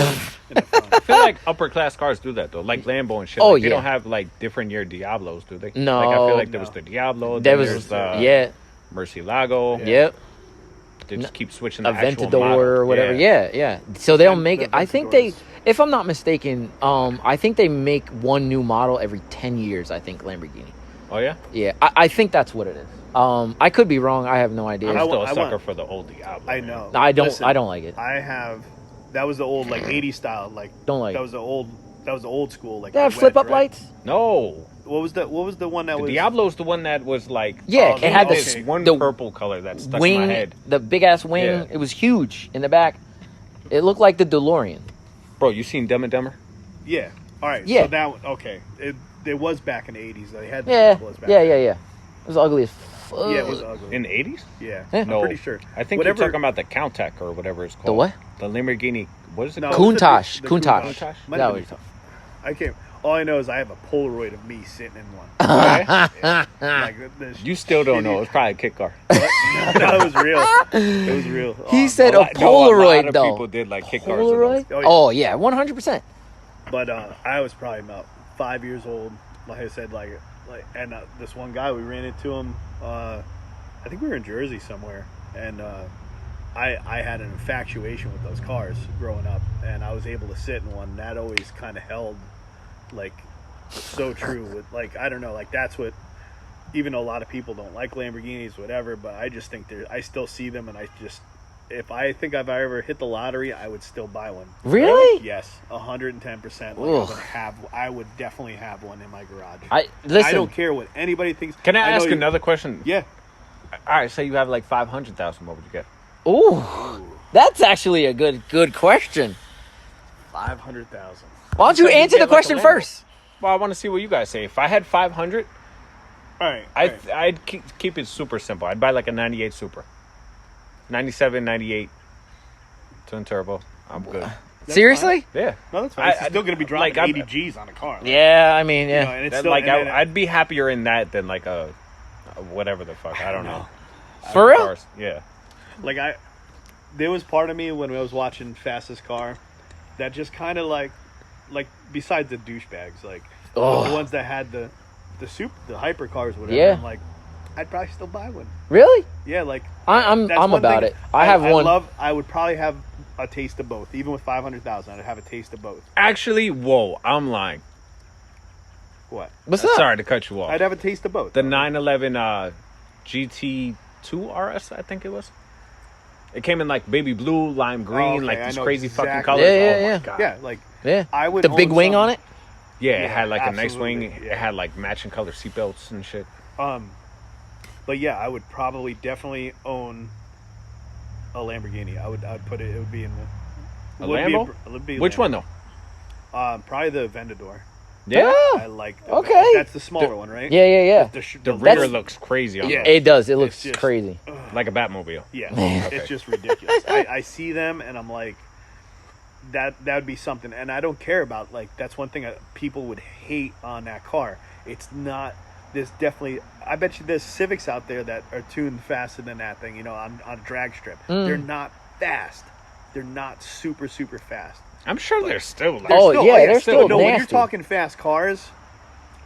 in the front. I feel like upper class cars do that though, like Lambo and shit. Oh, Like, they yeah. don't have like different year Diablos, do they? No. Like I feel like there No. was the Diablo. There then was there's the yeah. Murcielago. Yeah. Yep. They just keep switching the A actual Ventador model. or whatever. Yeah. So they'll make The it. I think they, Ventadors. if I'm not mistaken, I think they make one new model every 10 years. I think Lamborghini. Oh yeah. Yeah, I think that's what it is. I could be wrong. I have no I'm idea. I still wa- a I sucker want- for the old Diablo. I man. know. I don't. Listen, I don't like it. that was the old, like, 80s style. Like, Don't like that it. was the old school. Like, They the have flip wedge, up right? lights. No, What was the one that the was? Diablo's the one that was like Yeah, Oh, it had okay. this one the purple color that stuck in wing, my head. the big ass wing. Yeah. It was huge in the back. It looked like the DeLorean. Bro, you seen Dumb and Dumber? Yeah. All right. Yeah. So that one, okay. It was back in the 80s. They had the Yeah, Diablos back yeah. then. It was ugly as fuck. Yeah, it was ugly. In the 80s? Yeah. Yeah. I'm No, pretty sure. I think Whatever- you're talking about the Countach or whatever it's called. The what? The Lamborghini. What is it No, called? it was Countach. the Countach. Countach? Might That have was been- I can't. All I know is I have a Polaroid of me sitting in one. Okay. Like the You still don't know. It's probably a kit car. no, it was real. It was real. He said A a lot- no, a lot Polaroid of though. people did like kit cars. with those. Polaroid? Oh, Oh yeah, 100%. But I was probably about 5 years old. Like I said, like like, and this one guy, we ran into him. I think we were in Jersey somewhere, and I had an infatuation with those cars growing up, and I was able to sit in one. That always kind of held, like, so true. With, like, I don't know, like, that's what. Even though a lot of people don't like Lamborghinis, whatever, but I just think I still see them, and if I think I've ever hit the lottery, I would still buy one. Really? Yes, 110%. I would definitely have one in my garage. I don't care what anybody thinks. Can I ask another question? Yeah. All right, say you have like 500,000. What would you get? Ooh, that's actually a good question. 500,000. Why don't you answer the question first? Well, I want to see what you guys say. If I had 500, all right. I'd keep it super simple. I'd buy like a 98 Super. 97, 98, twin turbo. I'm good. Seriously? Yeah. No, that's fine. It's still going to be dropping like, 80 G's on a car. Yeah, I mean, yeah. You know, and it's That, still, like and I'd be happier in that than like a whatever the fuck. I don't know. For real? Cars. Yeah. like there was part of me when I was watching Fastest Car that just kind of like besides the douchebags, like the ones that had the hypercars, whatever. Yeah. I'm like, I'd probably still buy one. Really? Yeah, like I'm that's one about thing it. I have one. I would probably have a taste of both, even with 500,000. I'd have a taste of both. Actually, whoa, I'm lying. What? What's up? Sorry to cut you off. I'd have a taste of both. The 911 GT2 RS, I think it was. It came in like baby blue, lime green, okay, like I these know crazy exactly. fucking colors. Yeah, oh yeah. my god. Yeah, like Yeah. I would The big own wing some- on it? Yeah, it Yeah, had like a nice wing. absolutely, yeah. It had like matching color seatbelts and shit. But yeah, I would probably definitely own a Lamborghini. I'd put it. It would be in the. A Lambo? It would be Which Lambo. one though? Probably the Aventador. Yeah. I like. Okay. That's the smaller one, right? Yeah, yeah, yeah. The rear That's- looks crazy on Yeah. it. It does. It looks just- crazy. Like a Batmobile. Yeah, Man. it's just ridiculous. I see them and I'm like, that would be something. And I don't care about, like, that's one thing people would hate on that car. It's not. There's definitely. I bet you there's Civics out there that are tuned faster than that thing. You know, on a drag strip. They're not fast. They're not super fast. I'm sure they're still like. They're still no. When you're nasty. talking fast cars,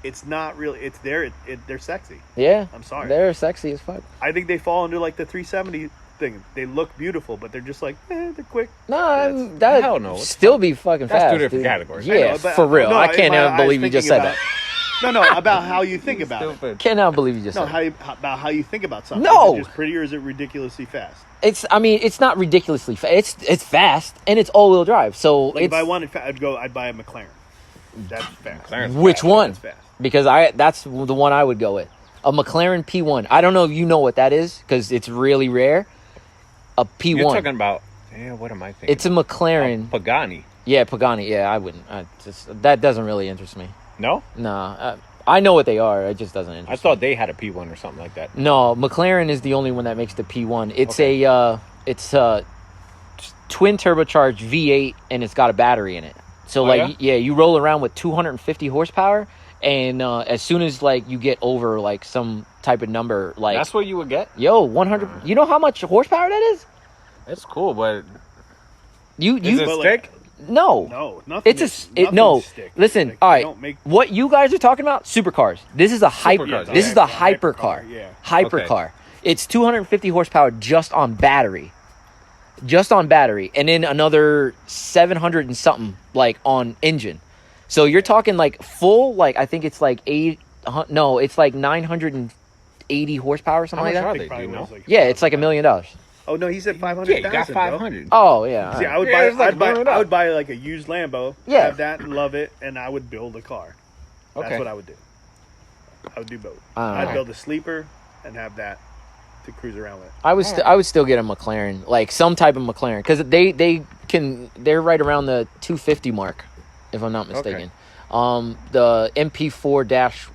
it's not really. It's they're sexy. Yeah. I'm sorry. They're sexy as fuck. I think they fall under like the 370 thing. They look beautiful, but they're just like they're quick. No, That's- that hell no. It's still be fucking That's fast. two different dude. categories. Yeah, I know, but- for real. no, I can't I ever was believe you just said thinking that. No, about how you think about it. Stupid. Cannot believe you just No, said about how you think about something. No. Is it just pretty or is it ridiculously fast? It's. I mean, it's not ridiculously fast. It's fast and it's all wheel drive. So Like if it's I wanted, I'd buy a McLaren. That's fast. McLaren's which fast. one? That's fast. Because that's the one I would go with. A McLaren P1. I don't know if you know what that is because it's really rare. A P1. You're talking about. Yeah, what am I thinking? It's a McLaren. Pagani. Yeah, Pagani. Yeah, I wouldn't. That doesn't really interest me. No, No, I know what they are. It just doesn't interest I thought they had a P1 or something like that. No, McLaren is the only one that makes the P1. It's a twin turbocharged V8 and it's got a battery in it. So you roll around with 250 horsepower and as soon as like you get over like some type of number like That's what you would get. 100 you know how much horsepower that is? It's cool, but You is it But, stick? no. No, nothing. No. Stick. Listen, Like, all they right. don't make- What you guys are talking about? Supercars. This is a hyper. Supercars, This is the okay. hypercar. Yeah. Hypercar. It's 250 horsepower just on battery. And then another 700 and something like on engine. So you're talking like full, like I think it's like it's like 980 horsepower or something How like much that. are I think they? Do probably you know? was, like, Yeah, it's like $1 million. Oh no, he said Yeah, 500,000. you got 500. Oh yeah. all See, right. I would Yeah, buy. it's like I'd buy. blowing I up. would buy like a used Lambo. Yeah. Have that, love it, and I would build a car. That's Okay. what I would do. I would do both. Alright. I'd build a sleeper and have that to cruise around with. I would still get a McLaren, like some type of McLaren, because they're right around the 250 mark, if I'm not mistaken. The MP4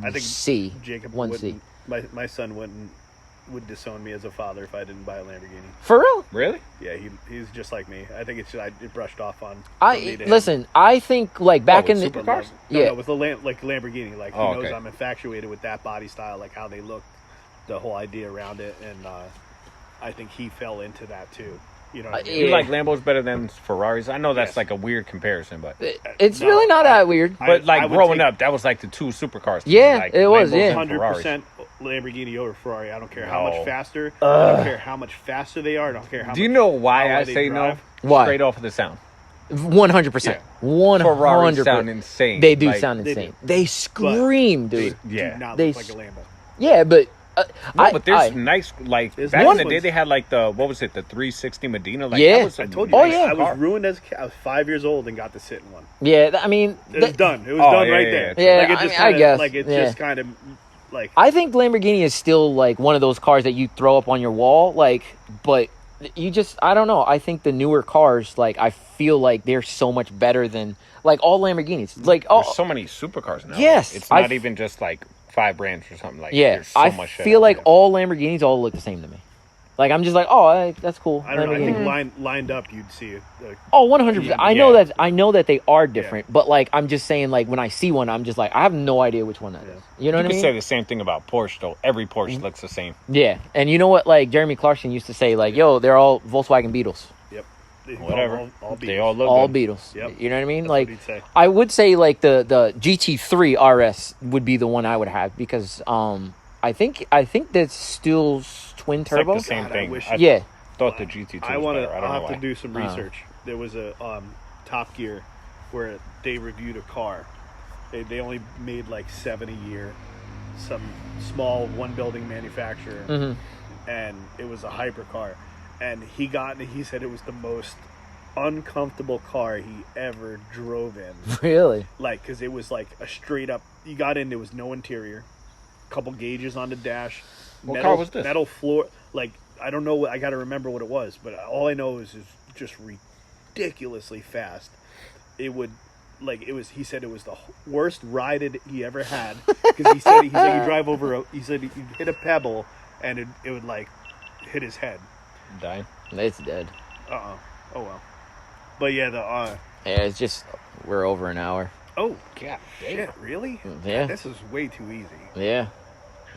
I think C Jacob 1C. wouldn't. My son would disown me as a father if I didn't buy a Lamborghini. For real? Really? Yeah, he's just like me. I think it's just it brushed off on. from I me to him. listen. I think like back with in the supercars? No, Yeah. no, with the like Lamborghini, like he Oh, knows okay. I'm infatuated with that body style, like how they look, the whole idea around it, and I think he fell into that too. You know what I mean? You Yeah. like Lambos better than Ferraris? I know that's Yes. like a weird comparison, but It's No, really not that weird. but like I would growing take up, that was like the two supercars. To Yeah, me, like it was, Lambos yeah. and 100% Lamborghini over Ferrari. I don't care how No. much faster. I don't care how much faster they are. I don't care how Do you much know why how I they say no? drive. Why? Straight off of the sound. 100%. 100%. Ferraris sound insane. They do Like, sound they insane. do. They scream, dude. Yeah. Do not They look like a Lambo. Yeah, but No, but there's nice, like, There's back nice in the day, ones. they had, like, the 360 Medina. Like, Yeah. that was a I told you, Oh, I, yeah. I was ruined as a kid. I was 5 years old and got to sit in one. yeah, I mean, It was done. It was Oh, done yeah, right yeah, there. yeah. Like, it I just mean, I kinda, guess, like, it yeah. just kind of, like, I think Lamborghini is still like one of those cars that you throw up on your wall, like, but you just, I don't know. I think the newer cars, like, I feel like they're so much better than like all Lamborghinis. Like, oh, There's so many supercars now. Yes, It's not I- even just, like, 5 brands or something. Like, yeah, there's so I much shit feel out like there. all Lamborghinis all look the same to me. Like, I'm just like, oh, that's cool. I don't know. I Lamborghini. think lined up, you'd see it. Oh, 100%. I know Yeah. that. I know that they are different, but like, I'm just saying, like, when I see one, I'm just like, I have no idea which one that is. You know You what I can mean? say the same thing about Porsche, though. Every Porsche looks the same. Yeah, and you know what? Like Jeremy Clarkson used to say, like, yo, they're all Volkswagen Beetles. Yep. Whatever. All They all look All good. Beetles. Yep. You know what I mean? That's Like, what he'd say. I would say like the GT3 RS would be the one I would have because I think that's still twin It's like turbo. the same God, I thing. wish- I Yeah. thought the GT2 was I want to. better. I don't I'll know have why. to do some research. There was a Top Gear where they reviewed a car. They only made like 7 a year. Some small one building manufacturer, and it was a hypercar. And he said it was the most uncomfortable car he ever drove in. Really? Like, because it was like a straight up. You got in, there was no interior, couple gauges on the dash. What car was this? Metal floor. Like, I don't know. I got to remember what it was, but all I know is it's just ridiculously fast. It would, like, it was. He said it was the worst ride he ever had because he said you drive over. He said you hit a pebble and it would like hit his head. Dying. It's dead. Oh well. But yeah, Yeah, it's just we're over an hour. oh god, shit, really? Yeah. This is way too easy. Yeah,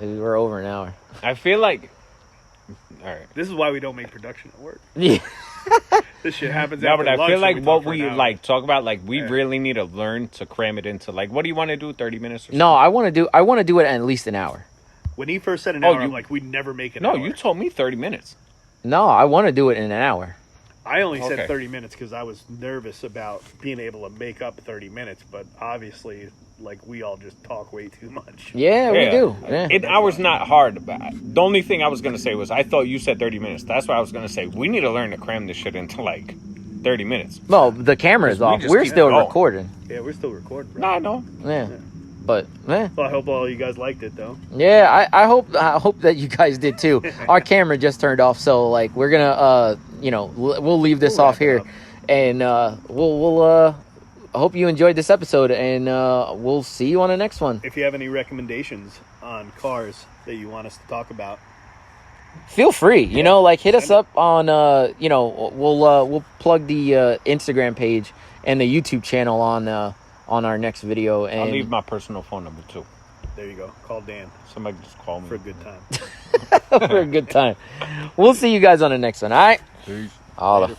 we're over an hour. I feel like. All right. This is why we don't make production at work. Yeah. This shit happens. No, after but I lunch feel and like talk what for we an hour. like talk about, like we Yeah. really need to learn to cram it into like, what do you want to do? 30 minutes or something? No, I want to do it at least an hour. When he first said an Oh, hour, I'm you- like, we'd never make an No, hour. you told me 30 minutes. No, I want to do it in an hour. I only said Okay. 30 minutes because I was nervous about being able to make up 30 minutes, but obviously, like, we all just talk way too much. Yeah, we do. Yeah. An hour's not hard. But the only thing I was going to say was I thought you said 30 minutes. That's what I was going to say. We need to learn to cram this shit into like 30 minutes. Well, the camera is We off. just We're keep still going. recording. Yeah, we're still recording, bro. No, I know. Yeah. But Well, I hope all you guys liked it, though. yeah, I hope that you guys did too. Our camera just turned off, so like we're gonna we'll leave this We'll off wrap it here, up. and we'll I hope you enjoyed this episode, and we'll see you on the next one. If you have any recommendations on cars that you want us to talk about, Feel free, like hit us up on we'll plug the Instagram page and the YouTube channel on our next video, and I'll leave my personal phone number too. there you go. Call Dan Somebody just call me. for a good time. for a good time. We'll see you guys on the next one. All right. Peace. Holla.